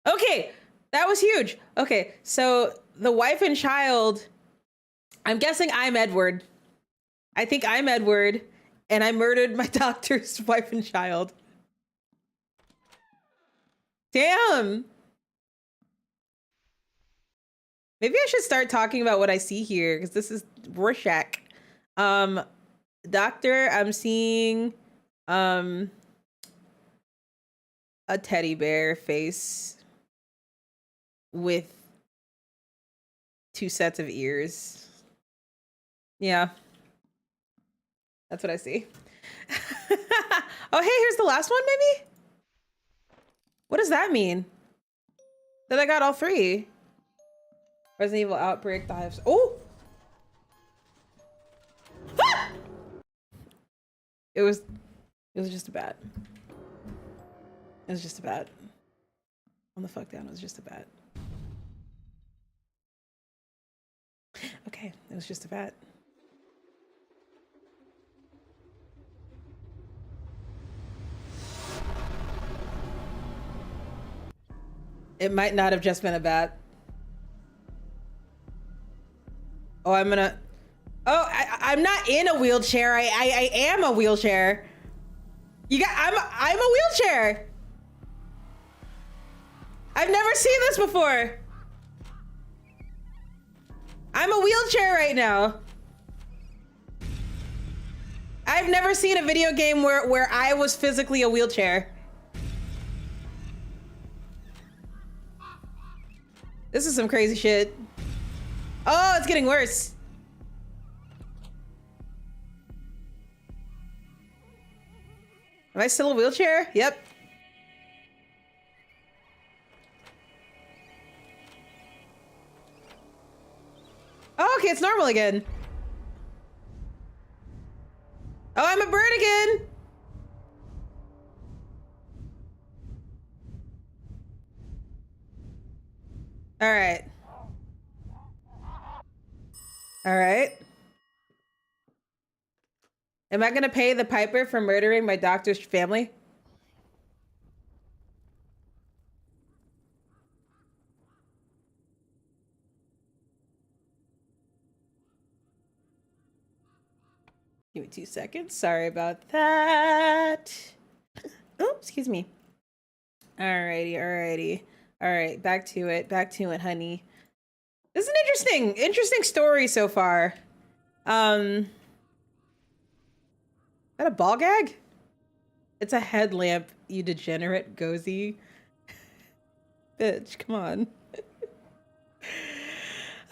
Speaker 1: Okay, that was huge. Okay, so the wife and child, I'm guessing I'm Edward. I think I'm Edward, and I murdered my doctor's wife and child. Damn. Maybe I should start talking about what I see here, because this is Rorschach. Doctor, I'm seeing a teddy bear face with 2 sets of ears. Yeah. That's what I see. Oh, hey, here's the last one, maybe? What does that mean? That I got all 3. Resident Evil Outbreak, the Hives. Oh! Ah! It was just a bat. It was just a bat. On the fuck down, it was just a bat. Okay, it was just a bat. It might not have just been a bat. Oh, I'm gonna... Oh, I'm not in a wheelchair. I am a wheelchair. I'm a wheelchair. I've never seen this before. I'm a wheelchair right now. I've never seen a video game where I was physically a wheelchair. This is some crazy shit. Oh, it's getting worse. Am I still a wheelchair? Yep. Oh, okay, it's normal again. Oh, I'm a bird again. All right. All right. Am I gonna pay the piper for murdering my doctor's family? Give me 2 seconds. Sorry about that. Oh, excuse me. Alrighty. All right, back to it, honey. This is an interesting story so far. Is that a ball gag? It's a headlamp, you degenerate gozy. Bitch, come on.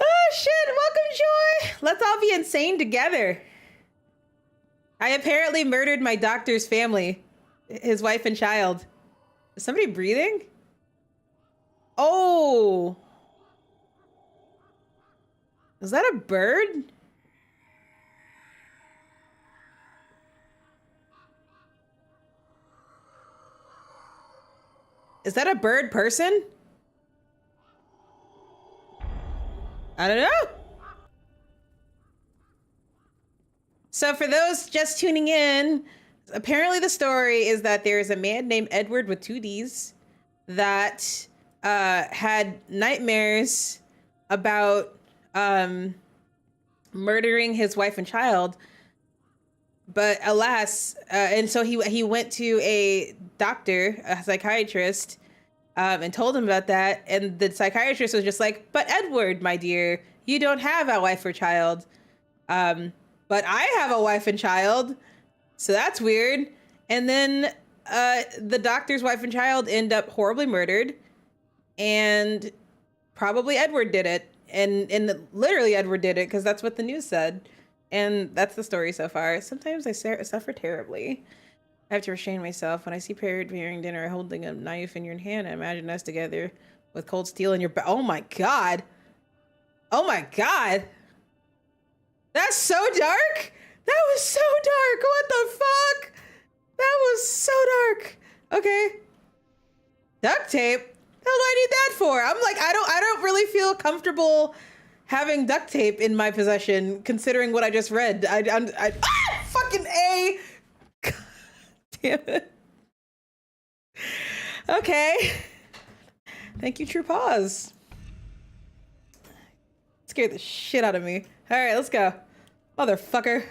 Speaker 1: Oh shit, welcome Joy. Let's all be insane together. I apparently murdered my doctor's family, his wife and child. Is somebody breathing? Oh. Is that a bird? Is that a bird person? I don't know. So for those just tuning in, apparently the story is that there is a man named Edward with 2 Ds that had nightmares about murdering his wife and child. But alas, and so he went to a doctor, a psychiatrist, and told him about that. And the psychiatrist was just like, "But Edward, my dear, you don't have a wife or child. But I have a wife and child, so that's weird." And then the doctor's wife and child end up horribly murdered, and probably Edward did it. And literally Edward did it, because that's what the news said. And that's the story so far. Sometimes I suffer terribly. I have to restrain myself. When I see preparing dinner holding a knife in your hand, I imagine us together with cold steel in your back. Oh my God. Oh my God. That's so dark. That was so dark. What the fuck? That was so dark. Okay. Duct tape? The hell do I need that for? I'm like, I don't really feel comfortable having duct tape in my possession, considering what I just read. Fucking A. God damn it. Okay. Thank you, True Pause. Scared the shit out of me. All right, let's go. Motherfucker.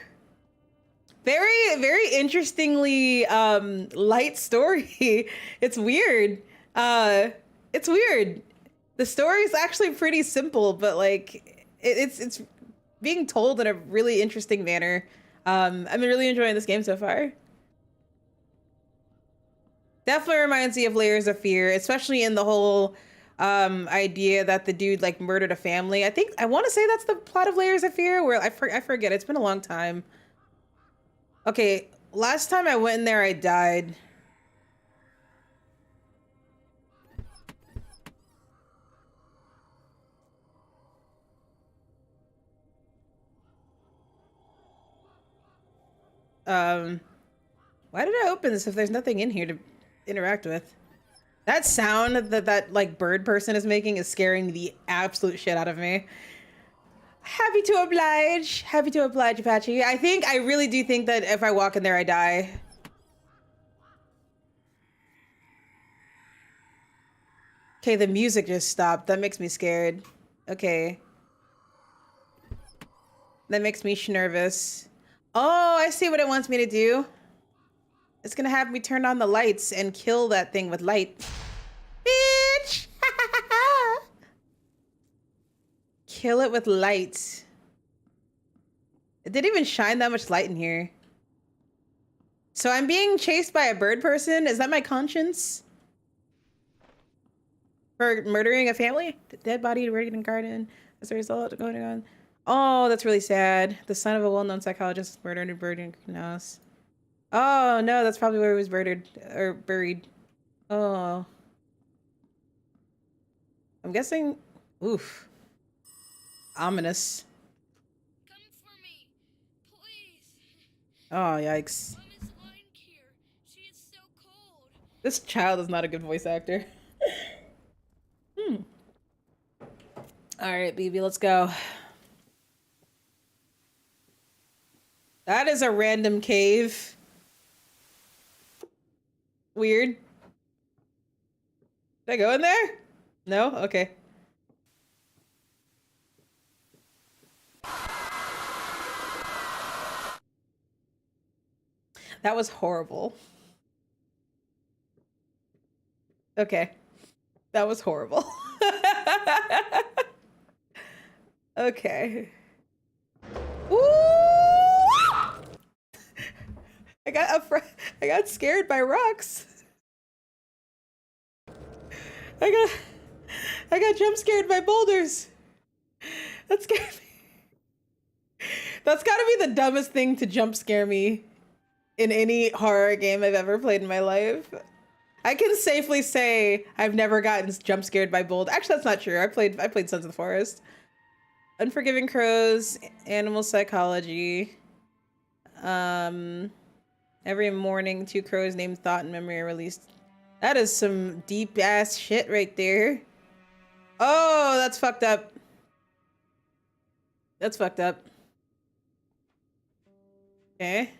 Speaker 1: Very, very interestingly light story. It's weird. It's weird. The story is actually pretty simple, but like it's being told in a really interesting manner. I've been really enjoying this game so far. Definitely reminds me of Layers of Fear, especially in the whole idea that the dude like murdered a family. I want to say that's the plot of Layers of Fear, where I forget. It's been a long time. Okay, last time I went in there, I died. Why did I open this if there's nothing in here to interact with? That sound that like bird person is making is scaring the absolute shit out of me. Happy to oblige. Happy to oblige, Apache. I really do think that if I walk in there, I die. Okay, the music just stopped. That makes me scared. Okay. That makes me nervous. Oh, I see what it wants me to do. It's gonna have me turn on the lights and kill that thing with light. Bitch! Kill it with light. It didn't even shine that much light in here. So I'm being chased by a bird person? Is that my conscience? For murdering a family? Dead body buried in garden. As a result of going on. Oh, that's really sad. The son of a well-known psychologist murdered and buried in a house. Oh no, that's probably where he was murdered or buried. Oh. I'm guessing. Oof. Ominous.
Speaker 3: Come for me, please.
Speaker 1: Oh, yikes.
Speaker 3: Mom is lying here. She is so cold.
Speaker 1: This child is not a good voice actor. Alright, BB, let's go. That is a random cave. Weird. Did I go in there? No? Okay. That was horrible. Okay. That was horrible. Okay. Ooh! I got scared by rocks. I got jump scared by boulders. That scared me. That's gotta be the dumbest thing to jump scare me in any horror game I've ever played in my life. I can safely say I've never gotten jump scared by boulders. Actually, that's not true. I played Sons of the Forest. Unforgiving Crows, Animal Psychology. Every morning, 2 crows named Thought and Memory are released. That is some deep ass shit right there. Oh, that's fucked up. That's fucked up. Okay.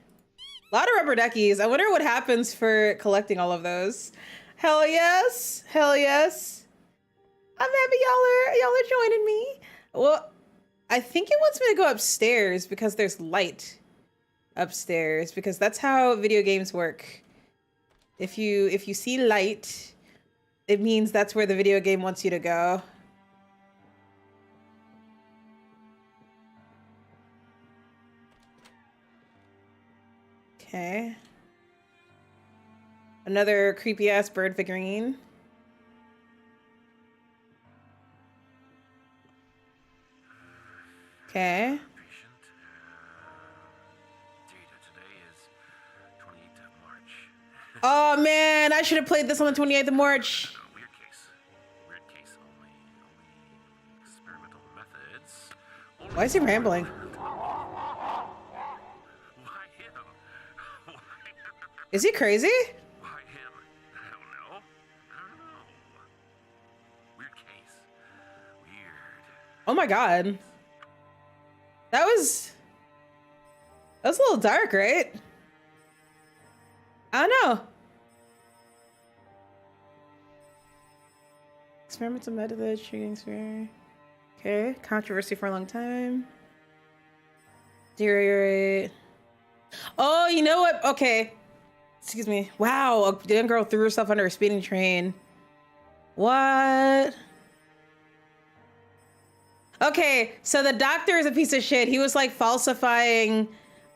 Speaker 1: A lot of rubber duckies. I wonder what happens for collecting all of those. Hell yes. Hell yes. I'm happy y'all are joining me. Well, I think it wants me to go upstairs because there's light upstairs, because that's how video games work. If you see light, it means that's where the video game wants you to go. Okay. Another creepy ass bird figurine. Okay. Oh man, I should have played this on the 28th of March.
Speaker 2: Weird case. Weird case. Only experimental methods.
Speaker 1: Why is he rambling?
Speaker 2: Why him? Why?
Speaker 1: Is he crazy?
Speaker 2: Why him? I don't know. Weird case. Weird.
Speaker 1: Oh my god. That was a little dark, right? I don't know. Experimental method, shooting sphere. Okay, controversy for a long time. Deteriorate. Oh, you know what? Okay. Excuse me. Wow, a young girl threw herself under a speeding train. What? Okay, so the doctor is a piece of shit. He was like falsifying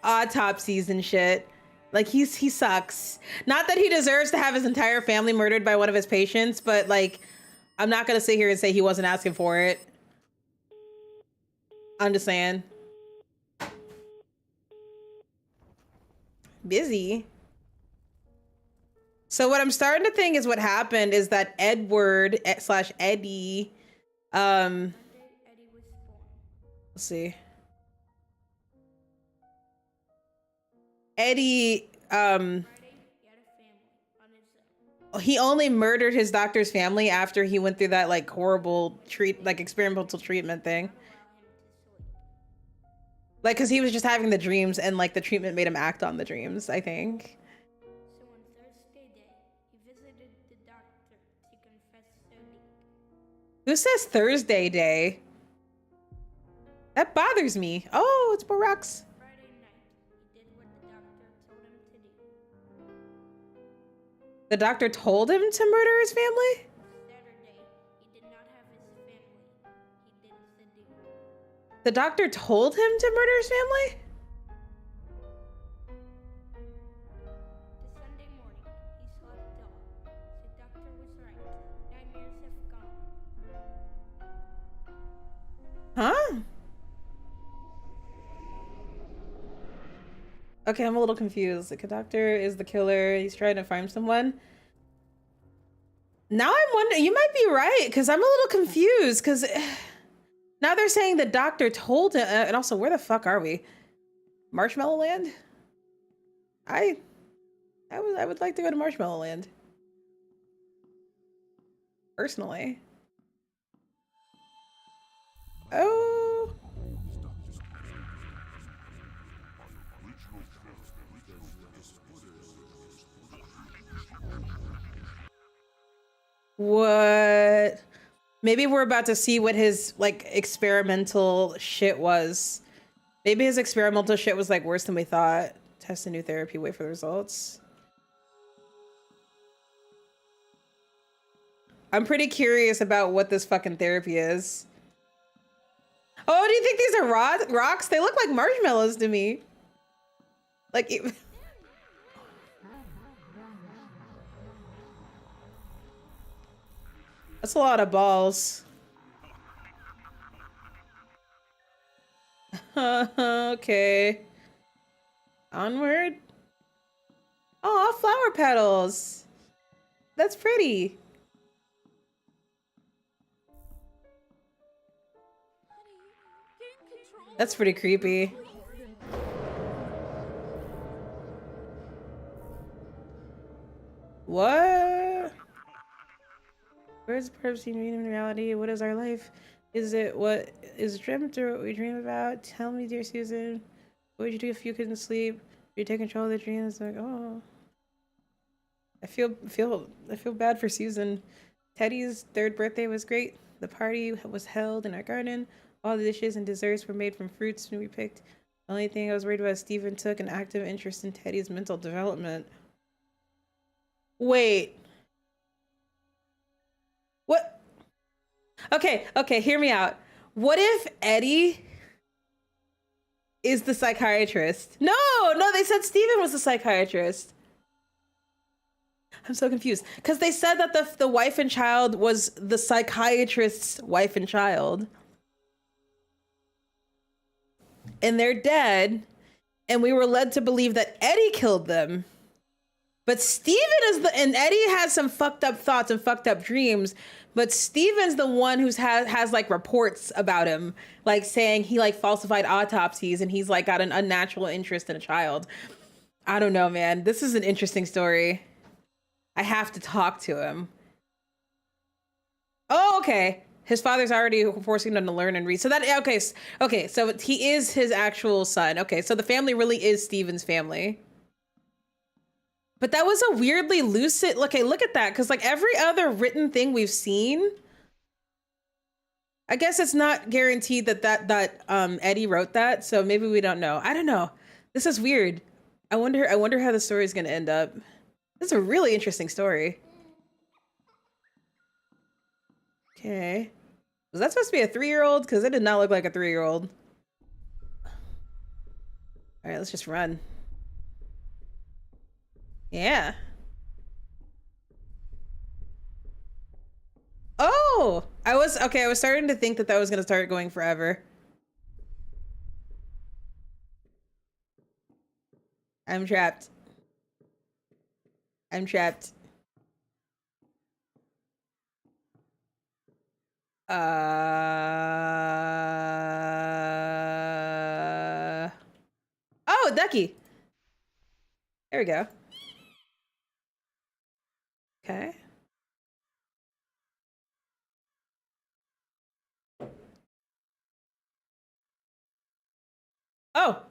Speaker 1: autopsies and shit. Like he sucks. Not that he deserves to have his entire family murdered by one of his patients, but like, I'm not gonna sit here and say he wasn't asking for it. I'm just saying. Busy. So what I'm starting to think is what happened is that Edward / Eddie,
Speaker 3: Eddie was born.
Speaker 1: let's see. Eddie,
Speaker 3: Friday, he had a family on his own.
Speaker 1: he only murdered his doctor's family after he went through that like horrible experimental treatment thing.
Speaker 3: Not allow him to sleep.
Speaker 1: Like, cause he was just having the dreams and like the treatment made him act on the dreams, I think.
Speaker 3: So on Thursday day, he visited the doctor to confess to Nick.
Speaker 1: Who says Thursday day? That bothers me. Oh, it's Barack's.
Speaker 3: Friday night, he did what the doctor told him to do.
Speaker 1: The doctor told him to murder his family?
Speaker 3: Saturday, he did not have his family. He did the do.
Speaker 1: The doctor told him to murder his family?
Speaker 3: The Sunday morning, he slept dull. The doctor was right. Nightmares have gone.
Speaker 1: Huh? Okay, I'm a little confused. The doctor is the killer. He's trying to find someone. Now I'm wondering, you might be right, because I'm a little confused, because now they're saying the doctor told him, and also, where the fuck are we? Marshmallow Land? I would like to go to Marshmallow Land. Personally. Oh. What? Maybe we're about to see what his like experimental shit was. Maybe his experimental shit was like worse than we thought. Test a new therapy, wait for the results. I'm pretty curious about what this fucking therapy is. Oh, do you think these are rocks? They look like marshmallows to me. Like that's a lot of balls. Okay. Onward. Oh, flower petals. That's pretty. That's pretty creepy. What? Where's the purpose in reality? What is our life? Is it what is dreamt or what we dream about? Tell me, dear Susan, what would you do if you couldn't sleep? Would you take control of the dreams? Like, oh, I feel bad for Susan. Teddy's 3rd birthday was great. The party was held in our garden. All the dishes and desserts were made from fruits we picked. The only thing I was worried about is Stephen took an active interest in Teddy's mental development. Wait. What? Okay, hear me out. What if Eddie is the psychiatrist? No, they said Stephen was the psychiatrist. I'm so confused. Because they said that the wife and child was the psychiatrist's wife and child. And they're dead. And we were led to believe that Eddie killed them. But Steven is and Eddie has some fucked up thoughts and fucked up dreams, but Steven's the one who's has like reports about him, like saying he like falsified autopsies and he's like got an unnatural interest in a child. I don't know, man. This is an interesting story. I have to talk to him. Oh, okay. His father's already forcing him to learn and read. So that, okay. So he is his actual son. Okay. So the family really is Steven's family. But that was a weirdly lucid, okay, look at that. Cause like every other written thing we've seen, I guess it's not guaranteed that Eddie wrote that. So maybe we don't know. I don't know. This is weird. I wonder how the story is going to end up. This is a really interesting story. Okay. Was that supposed to be a 3-year-old? Cause it did not look like a 3-year-old. All right, let's just run. Yeah. Oh, Oh, I was starting to think that was gonna start going forever. I'm trapped. I'm trapped. Oh, Ducky. There we go. Okay. Oh.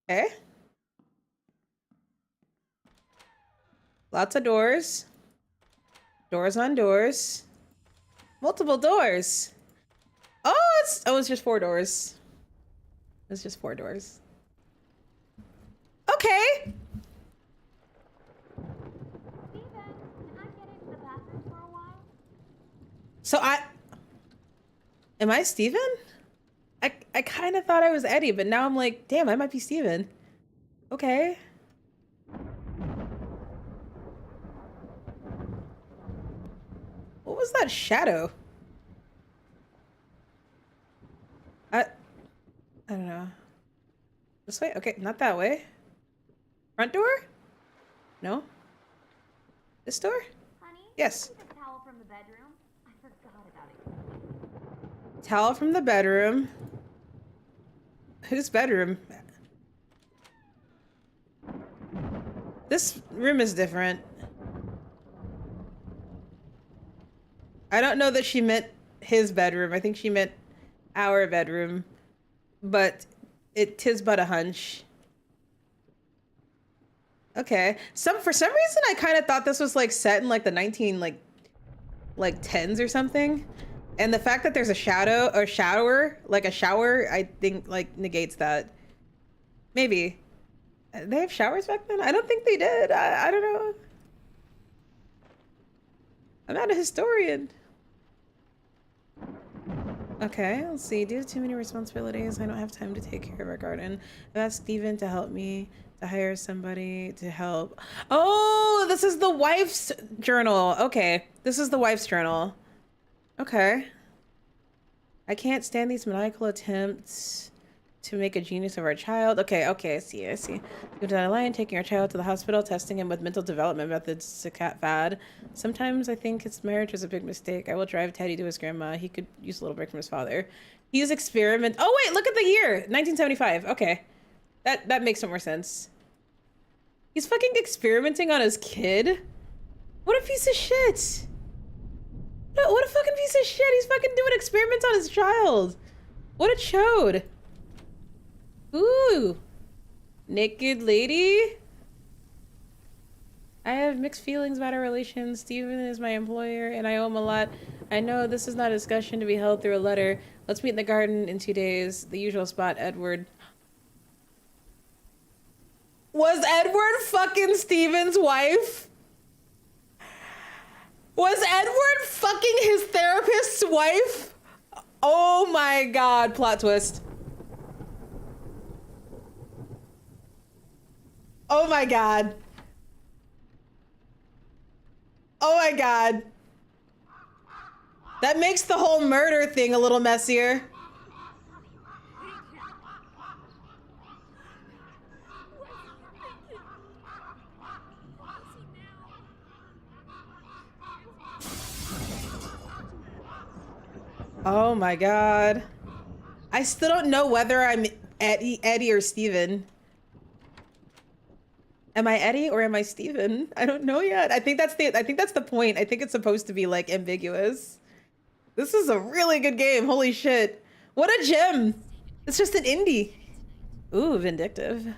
Speaker 1: Okay. Lots of doors. Doors on doors. Multiple doors. Oh, it's just 4 doors. It's just 4 doors. Okay.
Speaker 5: Steven, can I get into the bathroom for a while?
Speaker 1: So am I Steven? I kind of thought I was Eddie, but now I'm like, damn, I might be Steven. Okay. What was that shadow? I don't know. This way? Okay, not that way. Front door? No. This door?
Speaker 5: Honey,
Speaker 1: Yes.
Speaker 5: can I get a towel from the bedroom? I forgot about it.
Speaker 1: Towel from the bedroom. Whose bedroom? This room is different. I don't know that she meant his bedroom. I think she meant our bedroom. But tis but a hunch. Okay. For some reason I kind of thought this was like set in like the 19 like 10s or something. And the fact that there's a shower, I think like negates that. Maybe. They have showers back then? I don't think they did. I don't know. I'm not a historian. Okay, let's see. Due to too many responsibilities, I don't have time to take care of our garden. I've asked Steven to help me, to hire somebody to help. Oh, this is the wife's journal. Okay, this is the wife's journal. Okay. I can't stand these maniacal attempts to make a genius of our child. Okay, I see. Go down the line, taking our child to the hospital, testing him with mental development methods to cat fad. Sometimes I think his marriage was a big mistake. I will drive Teddy to his grandma. He could use a little break from his father. He's experiment. Oh wait, look at the year, 1975. Okay, that makes some more sense. He's fucking experimenting on his kid. What a piece of shit. What a fucking piece of shit. He's fucking doing experiments on his child. What a chode. Ooh, naked lady. I have mixed feelings about our relations. Steven is my employer and I owe him a lot. I know this is not a discussion to be held through a letter. Let's meet in the garden in 2 days. The usual spot, Edward. Was Edward fucking Steven's wife? Was Edward fucking his therapist's wife? Oh my god, plot twist. Oh my god. Oh my god. That makes the whole murder thing a little messier. Oh my god. I still don't know whether I'm Eddie or Steven. Am I Eddie or am I Steven? I don't know yet. I think that's the point. I think it's supposed to be like ambiguous. This is a really good game. Holy shit. What a gem. It's just an indie. Ooh, vindictive.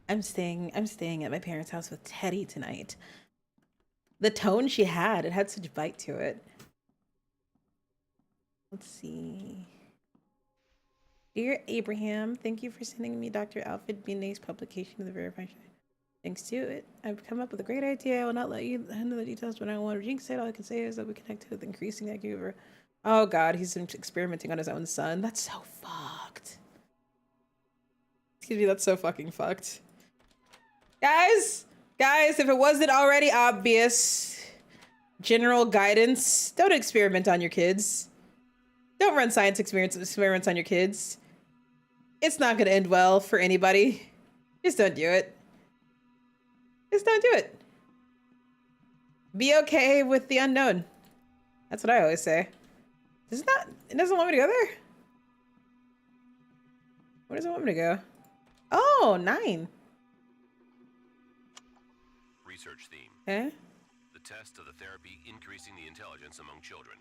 Speaker 1: I'm staying at my parents' house with Teddy tonight. The tone she had, it had such bite to it. Let's see. Dear Abraham, thank you for sending me Dr. Alfred Binet's publication of the verification. Thanks to it, I've come up with a great idea. I will not let you know the details, but I don't want to jinx it. All I can say is that we connected with increasing IQ over. Oh god, he's experimenting on his own son. That's so fucked. Excuse me, that's so fucking fucked. Guys, if it wasn't already obvious, General guidance. Don't experiment on your kids. Don't run science experiments on your kids. It's not gonna end well for anybody. Just don't do it. Just don't do it. Be okay with the unknown. That's what I always say. It doesn't want me to go there? Where does it want me to go? Oh, 9.
Speaker 2: Research theme.
Speaker 1: Okay.
Speaker 2: The test of the therapy increasing the intelligence among children.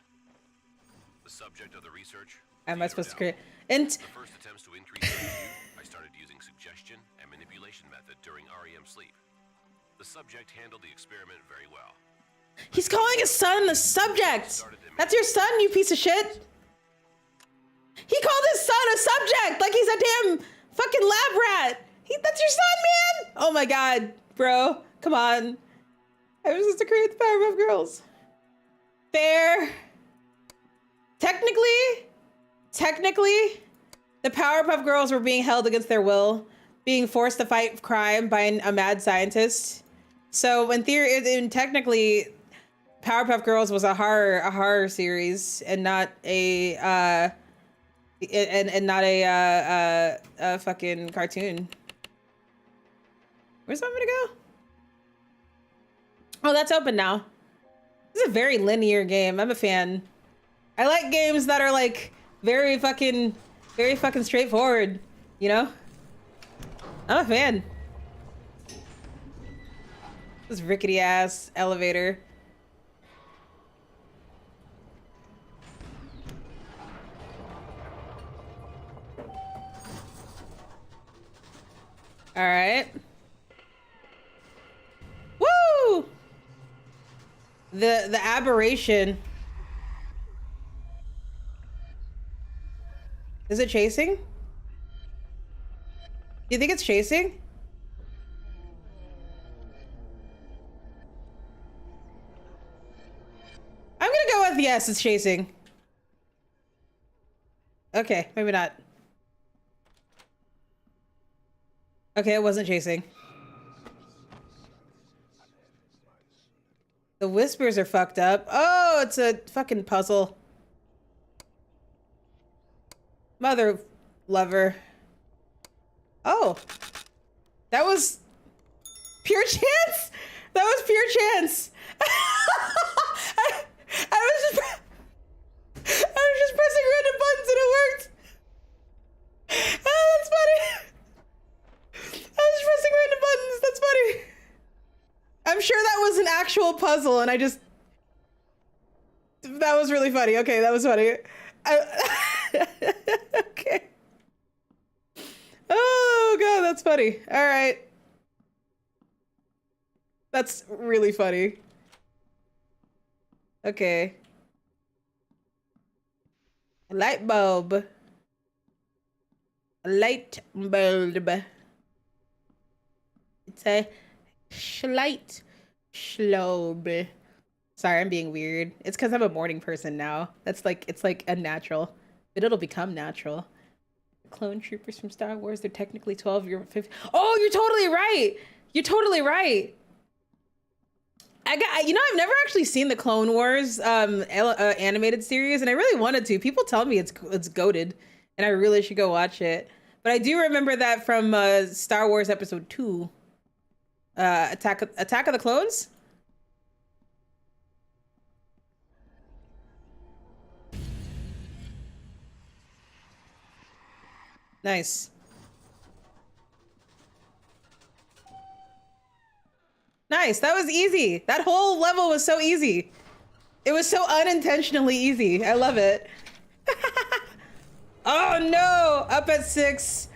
Speaker 2: The subject of the research.
Speaker 1: Am I supposed to create? And
Speaker 2: The first attempts to increase their IQ, I started using suggestion and manipulation method during REM sleep. The subject handled the experiment very well.
Speaker 1: he's calling his son the subject. That's your son, you piece of shit. He called his son a subject, like he's a damn fucking lab rat. That's your son, man. Oh my god, bro, come on. I was supposed to create the Powerpuff Girls. Fair. Technically, the Powerpuff Girls were being held against their will, being forced to fight crime by a mad scientist. So in theory, technically, Powerpuff Girls was a horror series and not a a fucking cartoon. Where's that gonna go? Oh, that's open now. This is a very linear game. I'm a fan. I like games that are like very fucking straightforward, you know? I'm a fan. This rickety ass elevator. All right. Woo! The aberration. Is it chasing? Do you think it's chasing? I'm gonna go with yes, it's chasing. Okay, maybe not. Okay, it wasn't chasing. The whispers are fucked up. Oh, it's a fucking puzzle. Mother lover. Oh. That was pure chance? That was pure chance. I was just pressing random buttons and it worked. Oh, that's funny. I was pressing random buttons. That's funny. I'm sure that was an actual puzzle and that was really funny. Okay, that was funny. Okay. Oh god, that's funny. All right. That's really funny. Okay. A light bulb. A light bulb. It's a light schlobe. Sorry, I'm being weird. It's because I'm a morning person now. It's like a natural, but it'll become natural. Clone troopers from Star Wars, they're technically 12, you're 15. Oh, you're totally right. You're totally right. I've never actually seen the Clone Wars animated series, and I really wanted to. People tell me it's goated, and I really should go watch it. But I do remember that from Star Wars Episode 2, Attack of the Clones. Nice. Nice. That was easy. That whole level was so easy. It was so unintentionally easy. I love it. Oh no! Up at 6.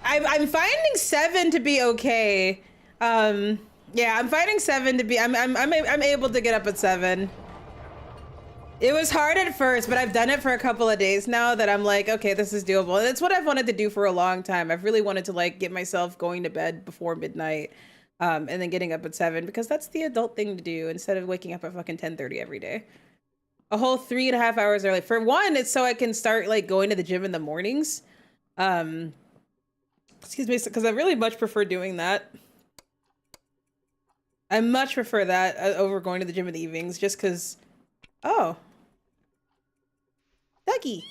Speaker 1: I'm finding 7 to be okay. Yeah, I'm finding 7 to be. I'm able to get up at 7. It was hard at first, but I've done it for a couple of days now that I'm like, okay, this is doable. And it's what I've wanted to do for a long time. I've really wanted to like get myself going to bed before midnight, and then getting up at 7 because that's the adult thing to do instead of waking up at fucking 10:30 every day. A whole 3.5 hours early. For one, it's so I can start like going to the gym in the mornings. Excuse me, because I really much prefer doing that. I much prefer that over going to the gym in the evenings, just because. Oh, Ducky.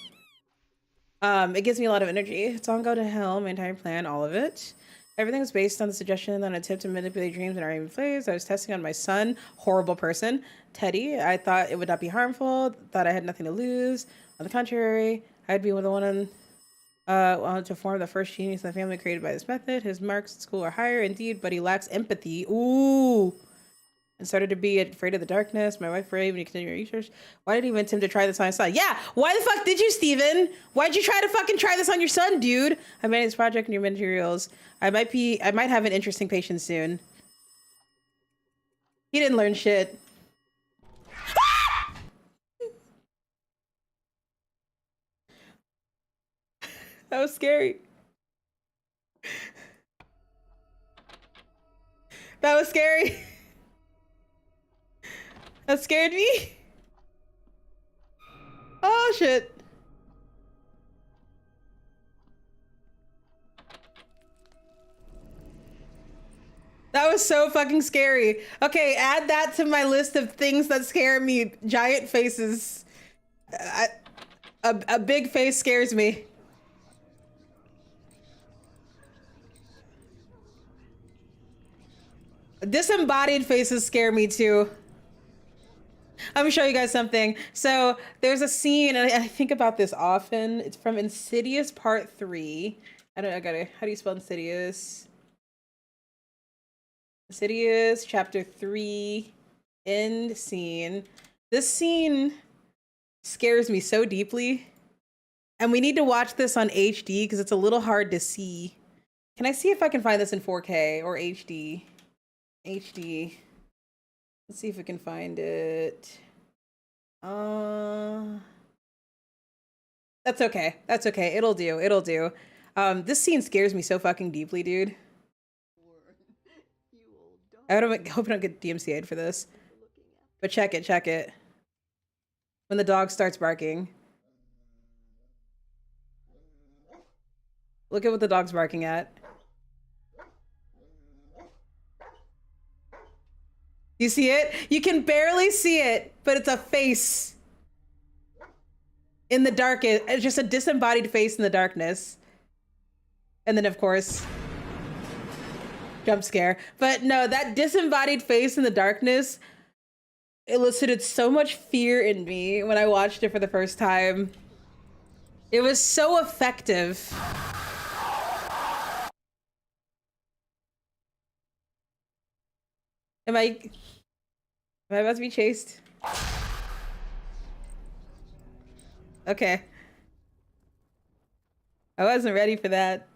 Speaker 1: It gives me a lot of energy. So I'll go to hell, my entire plan, all of it. Everything was based on the suggestion that an attempt to manipulate dreams and our aiming plays. I was testing on my son, horrible person, Teddy. I thought it would not be harmful, thought I had nothing to lose. On the contrary, I'd be the one wanted to form the first genius in the family created by this method. His marks at school are higher indeed, but he lacks empathy. Ooh. And started to be afraid of the darkness. My wife Ray, when you continue your research, why did he want him to try this on his son? Yeah, why the fuck did you, Steven? Why'd you try to fucking try this on your son, dude? I made this project and your materials. I might have an interesting patient soon. He didn't learn shit. That was scary. That was scary. That scared me. Oh shit. That was so fucking scary. Okay, add that to my list of things that scare me. Giant faces. A big face scares me. Disembodied faces scare me too. Let me show you guys something. So there's a scene, and I think about this often. It's from Insidious Part 3. How do you spell Insidious? Insidious Chapter 3, end scene. This scene scares me so deeply. And we need to watch this on HD because it's a little hard to see. Can I see if I can find this in 4K or HD? HD. Let's see if we can find it. That's okay. That's okay. It'll do. It'll do. This scene scares me so fucking deeply, dude. I hope I don't get DMCA'd for this. But check it, check it. When the dog starts barking. Look at what the dog's barking at. You see it? You can barely see it, but it's a face. In the dark, it's just a disembodied face in the darkness. And then, of course, jump scare. But no, that disembodied face in the darkness elicited so much fear in me when I watched it for the first time. It was so effective. Am I about to be chased? Okay. I wasn't ready for that.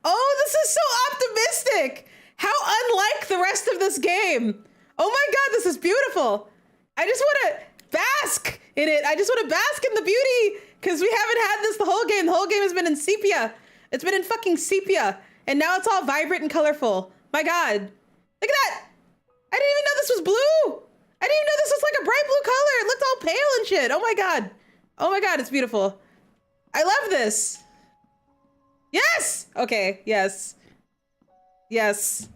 Speaker 1: Oh, this is so optimistic! How unlike the rest of this game! Oh my god, this is beautiful! I just want to bask in it. I just want to bask in the beauty! Because we haven't had this the whole game. The whole game has been in sepia. It's been in fucking sepia. And now it's all vibrant and colorful. My god. Look at that! I didn't even know this was blue! I didn't even know this was like a bright blue color! It looked all pale and shit! Oh my god. Oh my god, it's beautiful. I love this. Yes! Okay, yes. Yes.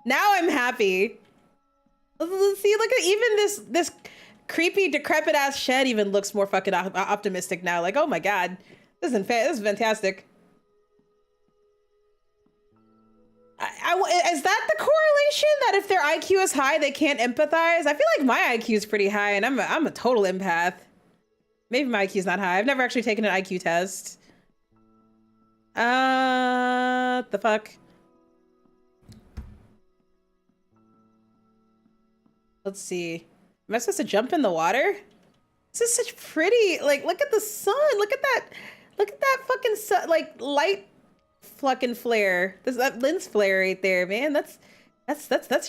Speaker 1: Now I'm happy. See, look at even this creepy, decrepit ass shed even looks more fucking optimistic now. Like, oh my god. This is fantastic. Is that the correlation that if their IQ is high, they can't empathize? I feel like my IQ is pretty high and I'm a total empath. Maybe my IQ is not high. I've never actually taken an IQ test. The fuck? Let's see. Am I supposed to jump in the water? This is such pretty, like, look at the sun. Look at that fucking sun, like, light fucking flare. That lens flare right there, man. That's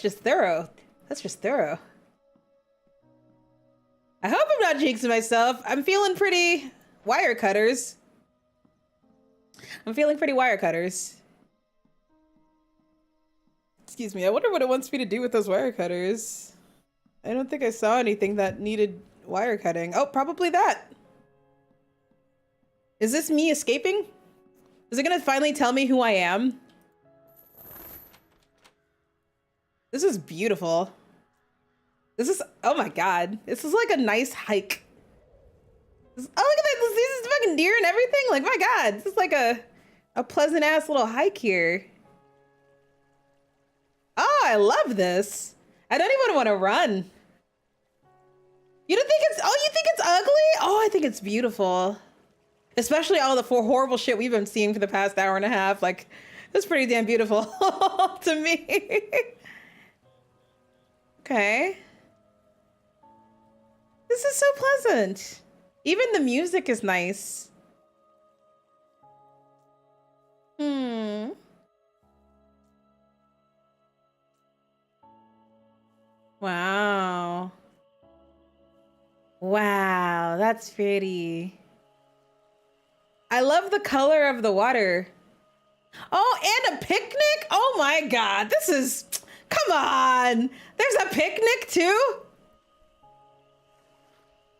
Speaker 1: just thorough. That's just thorough. I hope I'm not jinxing myself. I'm feeling pretty wire cutters. I'm feeling pretty wire cutters. Excuse me. I wonder what it wants me to do with those wire cutters. I don't think I saw anything that needed wire cutting. Oh, probably that. Is this me escaping? Is it gonna finally tell me who I am? This is beautiful. This is, oh my God. This is like a nice hike. Oh, look at that. This is fucking deer and everything. Like, my God, this is like a pleasant ass little hike here. Oh, I love this. I don't even want to run. You don't think it's, oh, you think it's ugly? Oh, I think it's beautiful. Especially all the horrible shit we've been seeing for the past hour and a half. Like, it's pretty damn beautiful to me. Okay. This is so pleasant. Even the music is nice. Hmm. Wow. Wow, that's pretty. I love the color of the water. Oh, and a picnic? Oh my God, this is, come on. There's a picnic too?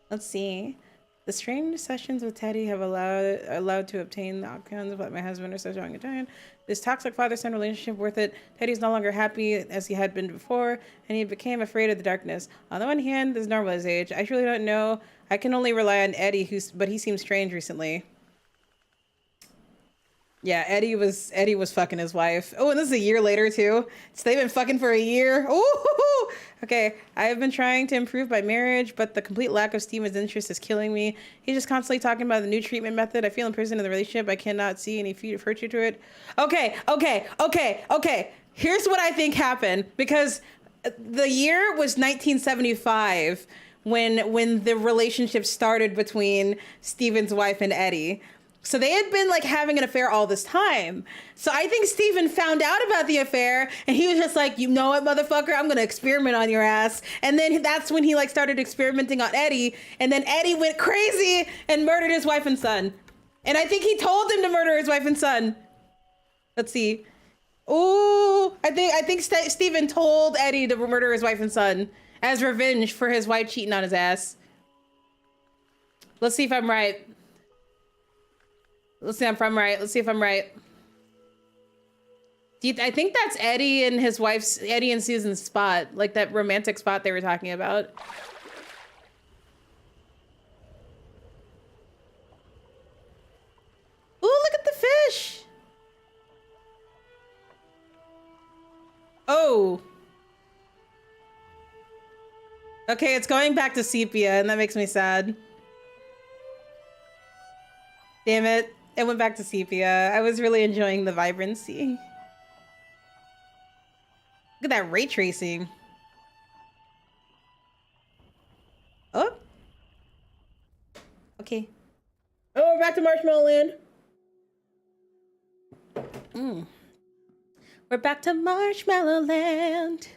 Speaker 1: Let's see. The strange sessions with Teddy have allowed to obtain the outcomes of what my husband are so strong and giant. This toxic father-son relationship worth it. Teddy's no longer happy as he had been before, and he became afraid of the darkness. On the one hand, this is normal at his age. I truly don't know. I can only rely on Eddie, but he seems strange recently. Yeah, Eddie was fucking his wife. Oh, and this is a year later too. So they've been fucking for a year. Ooh. Okay, I have been trying to improve my marriage, but the complete lack of Steven's interest is killing me. He's just constantly talking about the new treatment method. I feel imprisoned in the relationship. I cannot see any virtue to it. Okay. Here's what I think happened, because the year was 1975 when the relationship started between Steven's wife and Eddie. So they had been like having an affair all this time. So I think Steven found out about the affair and he was just like, you know what, motherfucker, I'm gonna experiment on your ass. And then that's when he like started experimenting on Eddie. And then Eddie went crazy and murdered his wife and son. And I think he told him to murder his wife and son. Let's see. Ooh, I think Steven told Eddie to murder his wife and son as revenge for his wife cheating on his ass. Let's see if I'm right. Let's see if I'm right. I think that's Eddie and his wife's, Eddie and Susan's spot, like that romantic spot they were talking about. Ooh, look at the fish. Oh. Okay, it's going back to sepia, and that makes me sad. Damn it. It went back to sepia. I was really enjoying the vibrancy. Look at that ray tracing. Oh. Okay. Oh, we're back to Marshmallow Land. We're back to Marshmallow Land.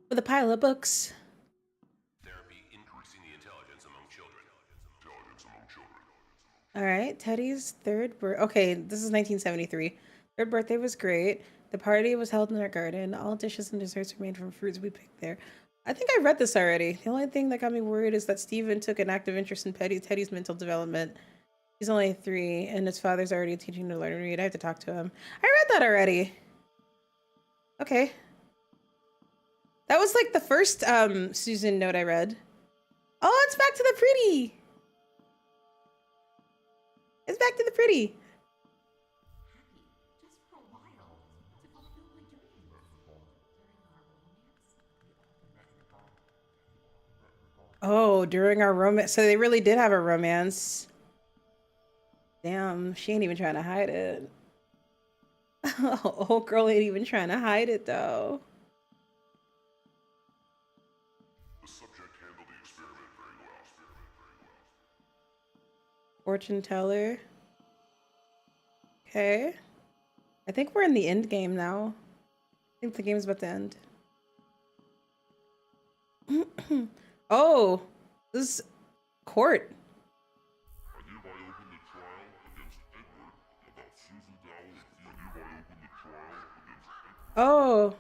Speaker 1: With a pile of books.
Speaker 2: Therapy increasing the intelligence among children.
Speaker 1: All right, Teddy's third birthday. Okay, this is 1973. Third birthday was great. The party was held in our garden. All dishes and desserts were made from fruits we picked there. I think I read this already. The only thing that got me worried is that Steven took an active interest in Teddy's mental development. He's only 3, and his father's already teaching him to learn to read. I have to talk to him. I read that already. Okay. That was like the first Susan note I read. Oh, it's back to the pretty. It's back to the pretty.
Speaker 5: Just for a while, to fulfill my dreams.
Speaker 1: Oh, during our romance. So they really did have a romance. Damn, she ain't even trying to hide it. Old girl ain't even trying to hide it though.
Speaker 2: The subject handled the experiment very well.
Speaker 1: Fortune teller. Okay. I think we're in the end game now. I think the game's about to end. Oh, this is court.
Speaker 2: I hereby open the trial against Edward about Susan Dowell.
Speaker 1: Oh.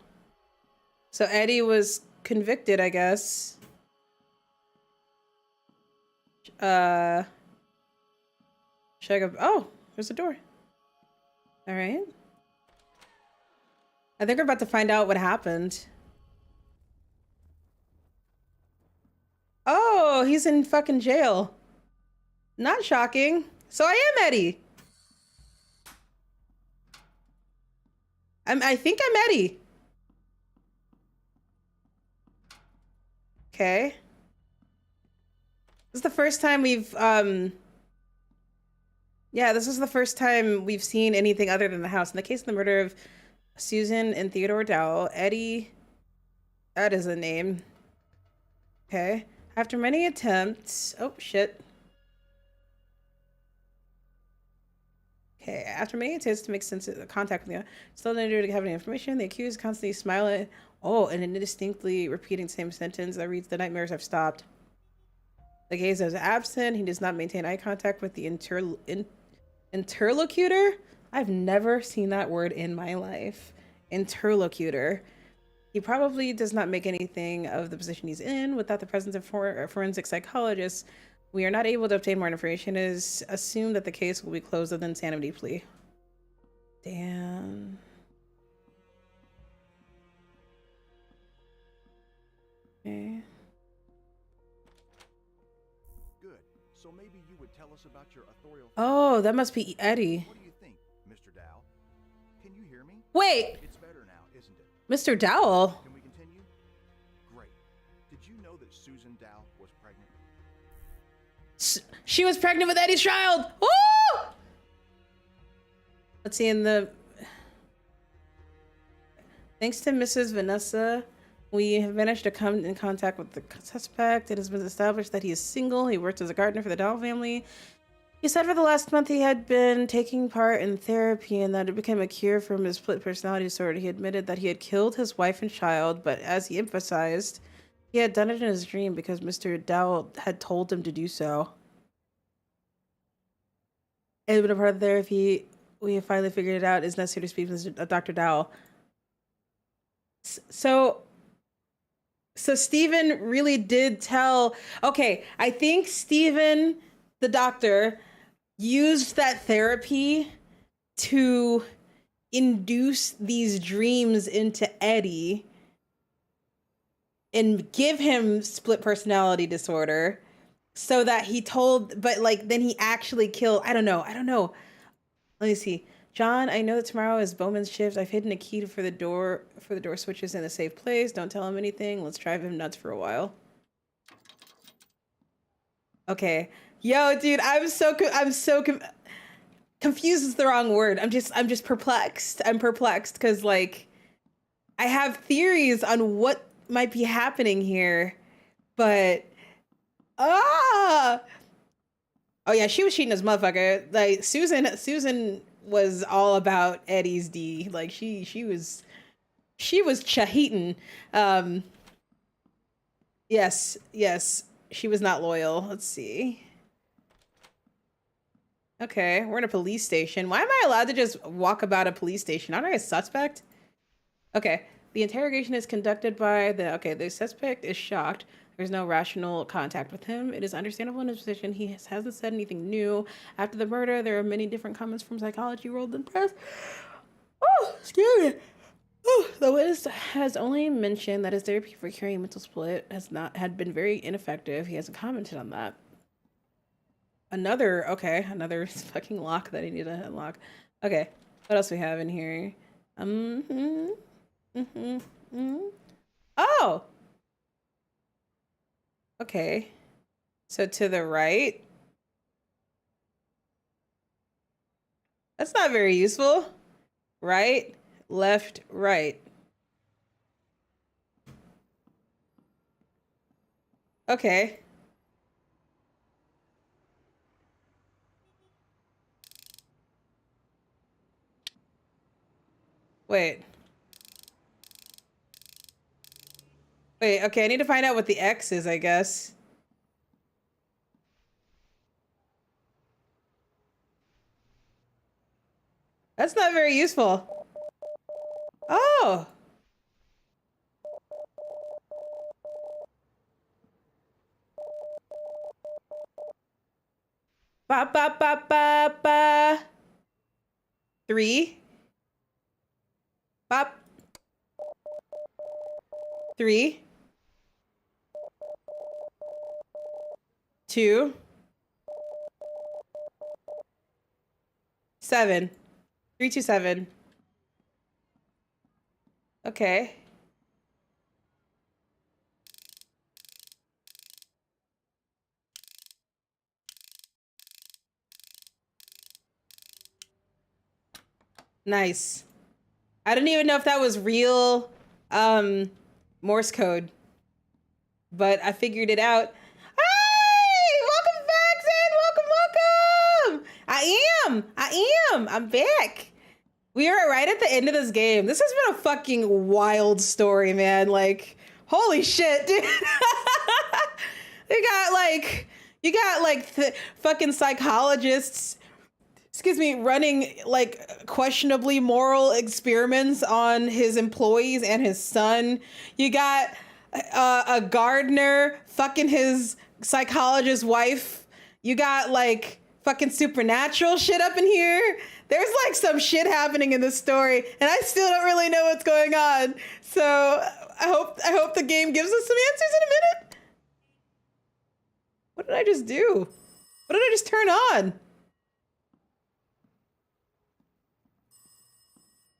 Speaker 1: So Eddie was convicted, I guess. Should I go? Oh, there's a door. All right. I think we're about to find out what happened. Oh, he's in fucking jail. Not shocking. So I am Eddie. I think I'm Eddie. Okay. This is the first time we've yeah, this is the first time we've seen anything other than the house. In the case of the murder of Susan and Theodore Dowell, Eddie, that is a name. Okay. After many attempts, oh shit. Okay, after many attempts to make sense of contact with the still unable to have any information, the accused constantly smiling. Oh, and indistinctly repeating the same sentence that reads, "The nightmares have stopped." The gaze is absent. He does not maintain eye contact with the interlocutor. I've never seen that word in my life. Interlocutor. He probably does not make anything of the position he's in without the presence of forensic psychologists. We are not able to obtain more information. It is assumed that the case will be closed with an insanity plea. Damn. Okay.
Speaker 6: Good. So maybe you would tell us about your authorial.
Speaker 1: Oh, that must be Eddie.
Speaker 6: What do you think, Mr. Dow? Can you hear me?
Speaker 1: Wait,
Speaker 6: It's better now, isn't it?
Speaker 1: Mr. Dowell.
Speaker 6: Can we continue? Great. Did you know that Susan Dow was pregnant?
Speaker 1: She was pregnant with Eddie's child. Woo! Let's see in the. Thanks to Mrs. Vanessa, we have managed to come in contact with the suspect. It has been established that he is single. He worked as a gardener for the Dowell family. He said for the last month he had been taking part in therapy and that it became a cure from his split personality disorder. He admitted that he had killed his wife and child, but as he emphasized, he had done it in his dream because Mr. Dowell had told him to do so. It had been a part of therapy. We have finally figured it out. It's necessary to speak with Dr. Dowell. So Stephen really did tell. Okay, I think Stephen, the doctor, used that therapy to induce these dreams into Eddie and give him split personality disorder so that he told, but like then he actually killed. I don't know. Let me see. John, I know that tomorrow is Bowman's shift. I've hidden a key for the door switches in a safe place. Don't tell him anything. Let's drive him nuts for a while. Okay. Yo, dude, confused is the wrong word. I'm just perplexed. I'm perplexed because like I have theories on what might be happening here, but oh yeah, she was cheating as motherfucker. Like Susan was all about Eddie's D. Like she was cheating. Yes, she was not loyal. Let's see. Okay, we're in a police station. Why am I allowed to just walk about a police station? Aren't I a suspect? Okay, the interrogation is conducted by the suspect is shocked. There's no rational contact with him. It is understandable in his position. He hasn't said anything new. After the murder, there are many different comments from psychology world and press. Oh, excuse me. Oh, the witness has only mentioned that his therapy for curing mental split had been very ineffective. He hasn't commented on that. Another fucking lock that I need to unlock. Okay, what else we have in here? Oh! Okay. So to the right. That's not very useful. Right, left, right. Okay. Wait, okay, I need to find out what the X is, I guess. That's not very useful. Oh. Ba ba ba ba ba. 3. Bop. 3, 2, 7. 327. Okay. Nice. I didn't even know if that was real Morse code, but I figured it out. Hey, welcome back, Zane. Welcome. I'm back. We are right at the end of this game. This has been a fucking wild story, man. Like, holy shit, dude. You got like fucking psychologists, excuse me, running like questionably moral experiments on his employees and his son. You got a gardener fucking his psychologist wife. You got like fucking supernatural shit up in here. There's like some shit happening in this story, and I still don't really know what's going on. So I hope the game gives us some answers in a minute. What did I just do? What did I just turn on?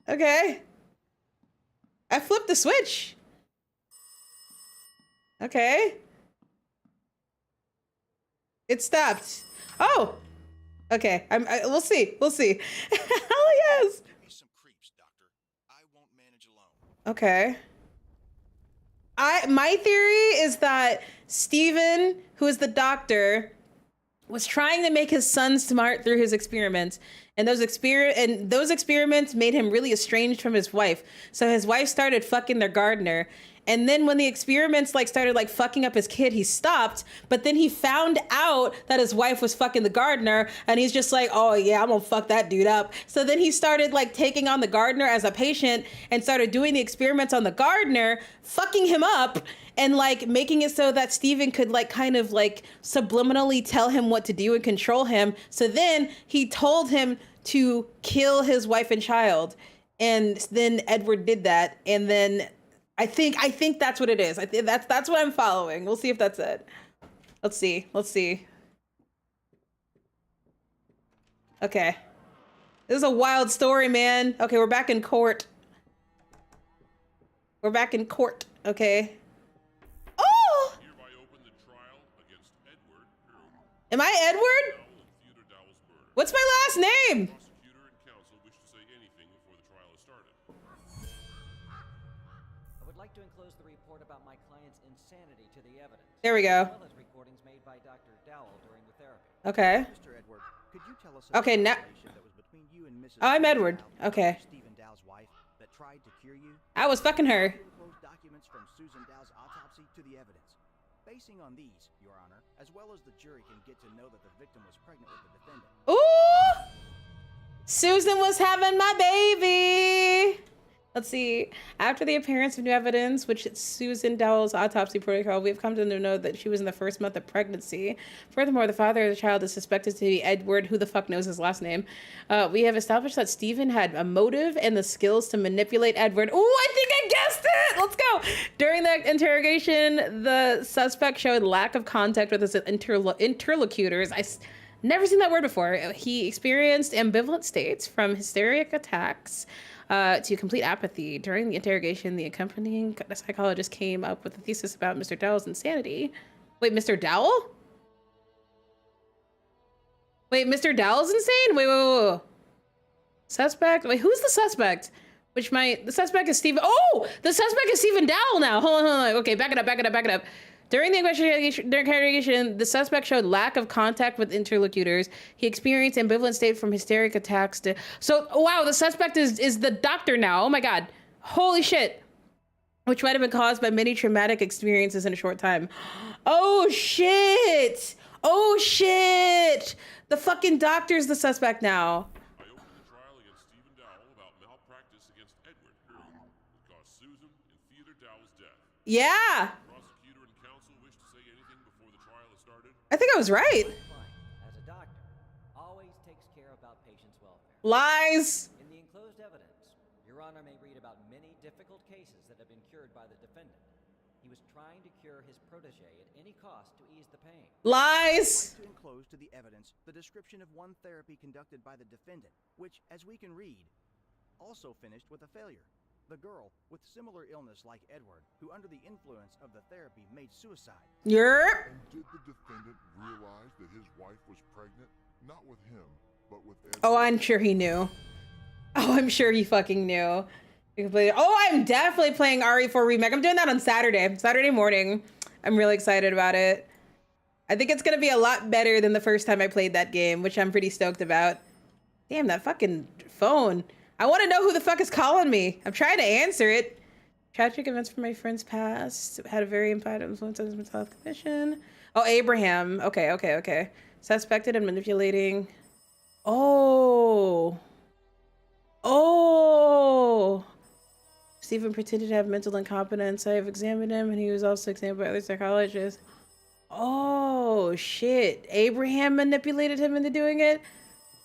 Speaker 1: Okay. I flipped the switch. Okay. It stopped. Oh. Okay. We'll see. We'll see. Hell yes.
Speaker 6: Some creeps, Doctor. I won't manage alone.
Speaker 1: Okay. My theory is that Steven, who is the doctor, was trying to make his son smart through his experiments, and those experiments made him really estranged from his wife. So his wife started fucking their gardener, and then when the experiments like started like fucking up his kid, he stopped. But then he found out that his wife was fucking the gardener, and he's just like, oh yeah, I'm gonna fuck that dude up. So then he started like taking on the gardener as a patient and started doing the experiments on the gardener, fucking him up, and like making it so that Steven could like kind of like subliminally tell him what to do and control him. So then he told him to kill his wife and child. And then Edward did that. And then I think that's what it is. I think that's what I'm following. We'll see if that's it. Let's see. Okay. This is a wild story, man. Okay, we're back in court. Okay. Oh!
Speaker 7: Hereby open the trial against Edward.
Speaker 1: Am I Edward? What's my last name?
Speaker 7: Prosecutor and counsel wish to say anything before the trial is started.
Speaker 8: I would like to enclose the report about my client's insanity to the evidence.
Speaker 1: There we go.
Speaker 8: As well as recordings made by Dr. Dowell during the therapy.
Speaker 1: Okay.
Speaker 6: Mr. Edward, could you tell us
Speaker 1: Okay, now-
Speaker 6: the relation that was between you and Mrs.
Speaker 1: Oh, I'm Edward.
Speaker 6: Dowell,
Speaker 1: Okay.
Speaker 6: Stephen Dowell's wife that tried to cure you?
Speaker 1: I was fucking her.
Speaker 6: Enclosed documents from Susan Dowell's autopsy to the evidence. Basing on these, Your Honor, as well as the jury can get to know that the victim was pregnant with the defendant.
Speaker 1: Ooh! Susan was having my baby. Let's see. After the appearance of new evidence, which is Susan Dowell's autopsy protocol, we have come to know that she was in the first month of pregnancy. Furthermore, the father of the child is suspected to be Edward. Who the fuck knows his last name? We have established that Stephen had a motive and the skills to manipulate Edward. Ooh, I think I guessed it. Let's go. During the interrogation, the suspect showed lack of contact with his interlocutors. Never seen that word before. He experienced ambivalent states from hysteric attacks to complete apathy. During the interrogation, the accompanying psychologist came up with a thesis about Mr. Dowell's insanity. Wait, Mr. Dowell? Wait, Mr. Dowell's insane? Wait. Suspect? Wait, who's the suspect? The suspect is Stephen. Oh, the suspect is Stephen Dowell now. Hold on. Okay, back it up. During the interrogation, the suspect showed lack of contact with interlocutors. He experienced ambivalent state from hysteric attacks to... So, wow, the suspect is the doctor now. Oh my God. Holy shit. Which might have been caused by many traumatic experiences in a short time. Oh shit. The fucking doctor's the suspect now.
Speaker 7: I open the trial against Stephen Dowell about malpractice against Edward, who caused Susan and Theodore Dowell's death.
Speaker 1: Yeah.
Speaker 7: Prosecutor and counsel wish to say anything before the trial is started.
Speaker 1: I think I was right.
Speaker 8: As a doctor, always takes care about patients' welfare.
Speaker 1: Lies.
Speaker 8: In the enclosed evidence, Your Honor may read about many difficult cases that have been cured by the defendant. was trying to cure his protege at any cost to ease the pain.
Speaker 1: Lies!
Speaker 6: To enclose to the evidence the description of one therapy conducted by the defendant, which, as we can read, also finished with a failure. The girl, with similar illness like Edward, who under the influence of the therapy made suicide.
Speaker 1: Yerp.
Speaker 9: And did the defendant realize that his wife was pregnant? Not with him, but with Edward?
Speaker 1: Oh, I'm sure he knew. Oh, I'm sure he fucking knew. Oh, I'm definitely playing RE4 Remake. I'm doing that on Saturday morning. I'm really excited about it. I think it's gonna be a lot better than the first time I played that game, which I'm pretty stoked about. Damn, that fucking phone. I want to know who the fuck is calling me. I'm trying to answer it. Tragic events from my friend's past had a very important influence on his mental health condition. Oh, Abraham. Okay. Suspected in manipulating. Oh. Stephen pretended to have mental incompetence. I have examined him, and he was also examined by other psychologists. Oh, shit. Abraham manipulated him into doing it?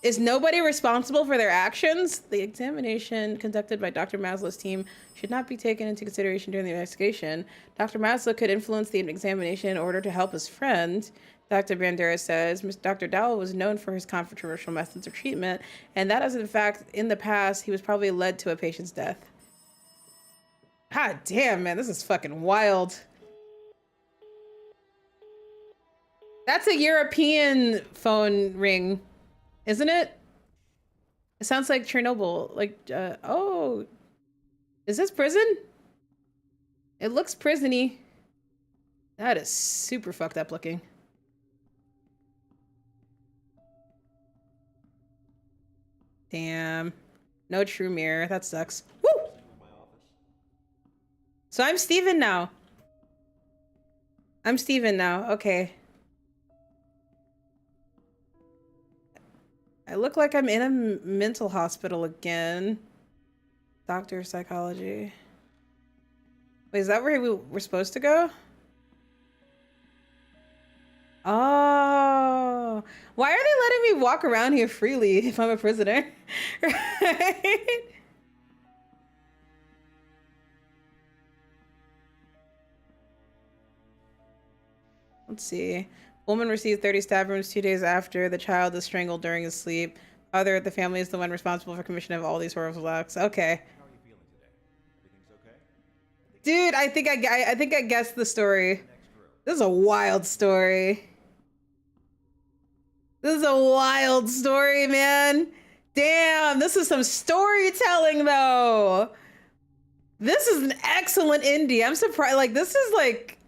Speaker 1: Is nobody responsible for their actions? The examination conducted by Dr. Maslow's team should not be taken into consideration during the investigation. Dr. Maslow could influence the examination in order to help his friend. Dr. Bandera says Dr. Dowell was known for his controversial methods of treatment, and that is in fact, in the past, he was probably led to a patient's death. God damn, man, this is fucking wild. That's a European phone ring, isn't it? It sounds like Chernobyl. Like, oh, is this prison? It looks prison-y. That is super fucked up looking. Damn. No true mirror. That sucks. Woo! So I'm Steven now. Okay. I look like I'm in a mental hospital again. Doctor of psychology. Wait, is that where we're supposed to go? Oh. Why are they letting me walk around here freely if I'm a prisoner? Right? Let's see. Woman receives 30 stab wounds 2 days after the child is strangled during his sleep. Other, the family is the one responsible for commission of all these horrible acts. Okay.
Speaker 10: How are you feeling today? Everything's okay?
Speaker 1: Dude, I think I guessed the story. This is a wild story. This is a wild story, man. Damn, this is some storytelling though. This is an excellent indie. I'm surprised. Like, this is like,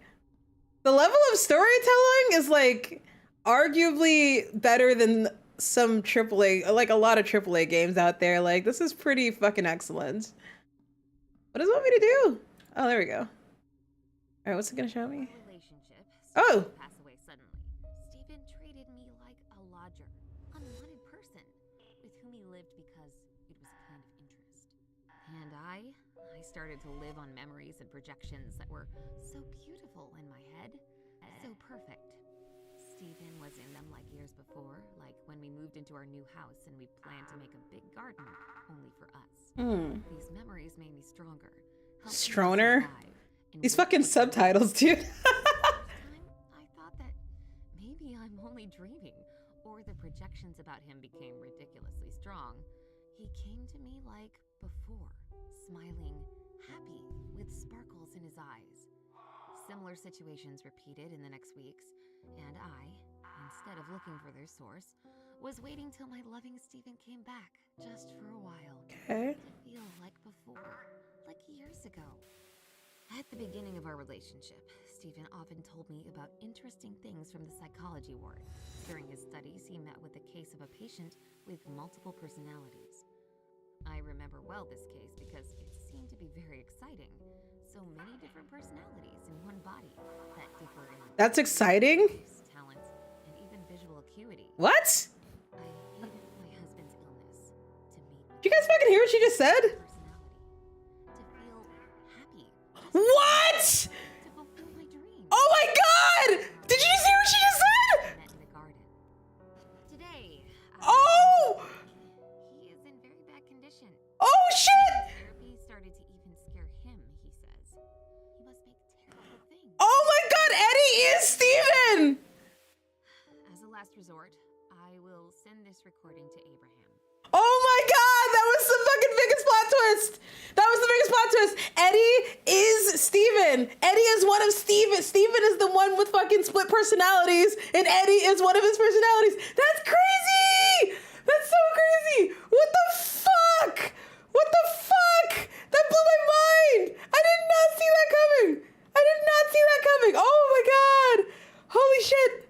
Speaker 1: the level of storytelling is like arguably better than some AAA, like a lot of AAA games out there. Like, this is pretty fucking excellent. What does it want me to do? Oh, there we go. All right, what's it gonna show me? Oh!
Speaker 5: Pass away suddenly. Stephen treated me like a lodger, unwanted person, with whom he lived because it was a kind of interest. And I started to live on memories and projections that were so beautiful in my head, so perfect. Stephen was in them like years before, like when we moved into our new house and we planned to make a big garden only for us. These memories made me stronger.
Speaker 1: Stroner? These fucking subtitles, dude.
Speaker 5: I thought that maybe I'm only dreaming, or the projections about him became ridiculously strong. He came to me like before, smiling, happy, with sparkles in his eyes. Similar situations repeated in the next weeks, and I, instead of looking for their source, was waiting till my loving Stephen came back, just for a while.
Speaker 1: Okay.
Speaker 5: To feel like before, like years ago. At the beginning of our relationship, Stephen often told me about interesting things from the psychology ward. During his studies, he met with a case of a patient with multiple personalities. I remember well this case because it seemed to be very exciting. So many different personalities in one body that differ in
Speaker 1: That's exciting.
Speaker 5: talent and even visual acuity.
Speaker 1: What?
Speaker 5: I hated my husband's illness to meet.
Speaker 1: Did you guys fucking hear what she just said? What?
Speaker 5: To fulfill my dreams.
Speaker 1: Oh my god! Did you just hear what she just said?
Speaker 5: Met in the garden. Today.
Speaker 1: Oh!
Speaker 5: He is in very bad condition.
Speaker 1: Oh shit!
Speaker 5: Therapy started to even scare him, he says. He must make terrible things. resort, I will send this recording to Abraham.
Speaker 1: Oh my god, that was the fucking biggest plot twist. That was the biggest plot twist. Eddie is Steven. Eddie is one of Steven. Steven is the one with fucking split personalities, and Eddie is one of his personalities. That's crazy. That's so crazy. What the fuck? What the fuck? That blew my mind. I did not see that coming. I did not see that coming. Oh my god. Holy shit.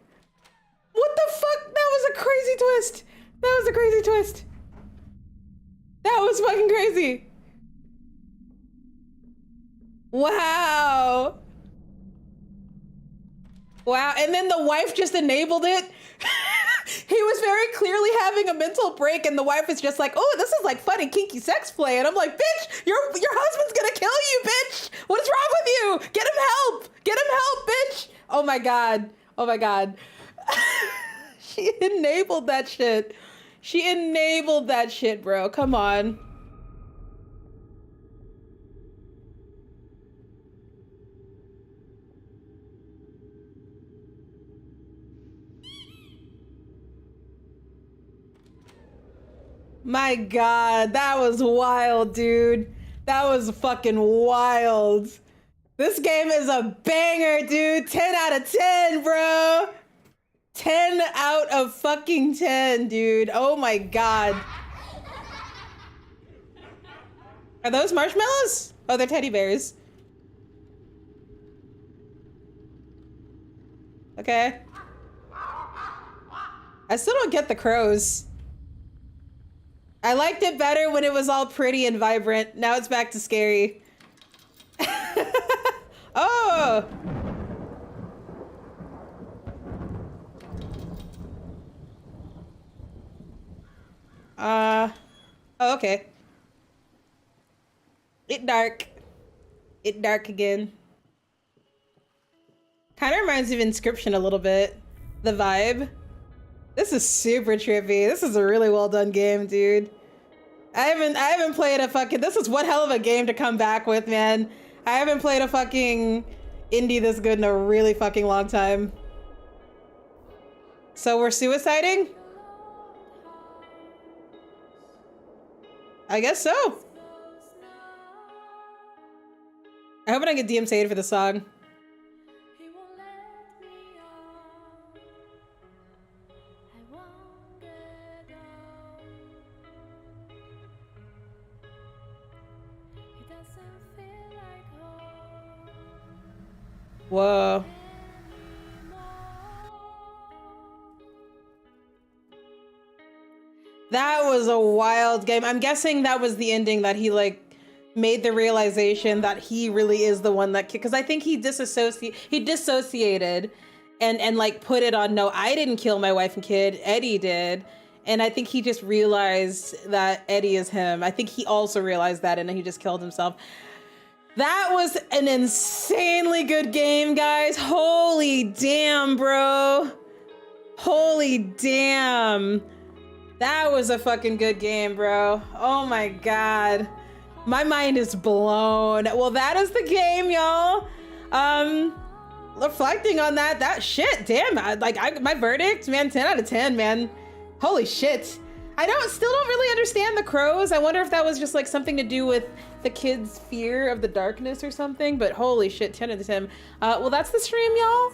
Speaker 1: What the fuck? That was a crazy twist. That was a crazy twist. That was fucking crazy. Wow. Wow. And then the wife just enabled it. He was very clearly having a mental break, and the wife is just like, oh, this is like funny, kinky sex play. And I'm like, bitch, your husband's gonna kill you, bitch. What is wrong with you? Get him help. Get him help, bitch. Oh my God. Oh my God. She enabled that shit. She enabled that shit, bro. Come on. My God, that was wild, dude. That was fucking wild. This game is a banger, dude. 10 out of 10, bro. 10 out of fucking 10, dude. Oh my God. Are those marshmallows? Oh, they're teddy bears. Okay. I still don't get the crows. I liked it better when it was all pretty and vibrant. Now it's back to scary. Oh! Oh, okay. It dark. It dark again. Kind of reminds me of Inscription a little bit. The vibe. This is super trippy. This is a really well done game, dude. I haven't played a fucking, this is one hell of a game to come back with, man. I haven't played a fucking indie this good in a really fucking long time. So we're suiciding? I guess so. I hope I don't get DMCA'd for the song. Whoa. That was a wild game. I'm guessing that was the ending, that he like made the realization that he really is the one that, because I think he dissociated and like put it on, no, I didn't kill my wife and kid, Eddie did. And I think he just realized that Eddie is him. I think he also realized that, and then he just killed himself. That was an insanely good game, guys. Holy damn, bro. Holy damn. That was a fucking good game, bro. Oh my God. My mind is blown. Well, that is the game, y'all. Reflecting on that shit, damn. My verdict, man, 10 out of 10, man. Holy shit. I still don't really understand the crows. I wonder if that was just like something to do with the kids' fear of the darkness or something, but holy shit, 10 out of 10. Well, that's the stream, y'all.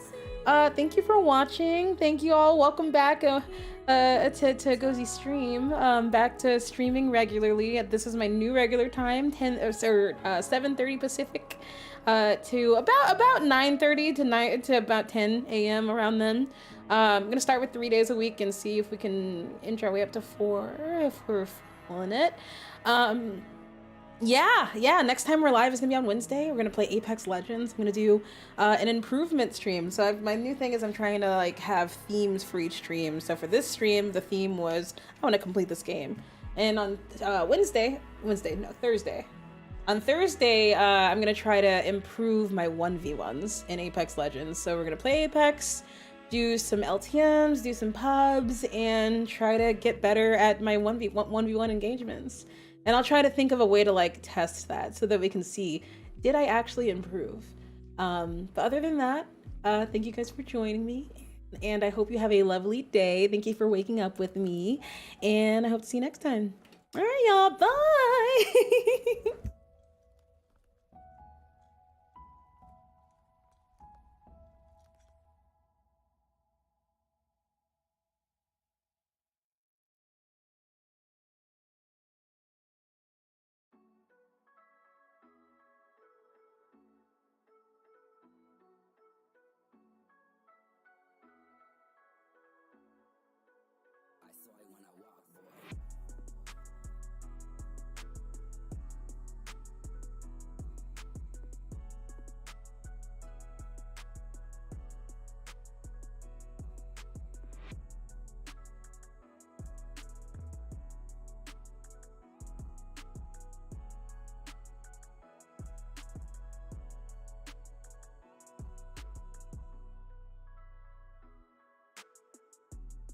Speaker 1: Thank you for watching. Thank you all. Welcome back to Gozy Stream. Back to streaming regularly. This is my new regular time, 7:30 Pacific to about 9:30 to about 10 a.m. around then. I'm gonna start with 3 days a week and see if we can inch our way up to 4 if we're feeling it. Yeah, next time we're live is gonna be on Wednesday. We're gonna play Apex Legends. I'm gonna do an improvement stream. So my new thing is I'm trying to like have themes for each stream. So for this stream, the theme was I want to complete this game. And on Thursday. On Thursday, I'm gonna try to improve my 1v1s in Apex Legends. So we're gonna play Apex, do some LTMs, do some pubs, and try to get better at my 1v1 engagements. And I'll try to think of a way to like test that so that we can see, did I actually improve? But other than that, thank you guys for joining me. And I hope you have a lovely day. Thank you for waking up with me. And I hope to see you next time. All right, y'all. Bye.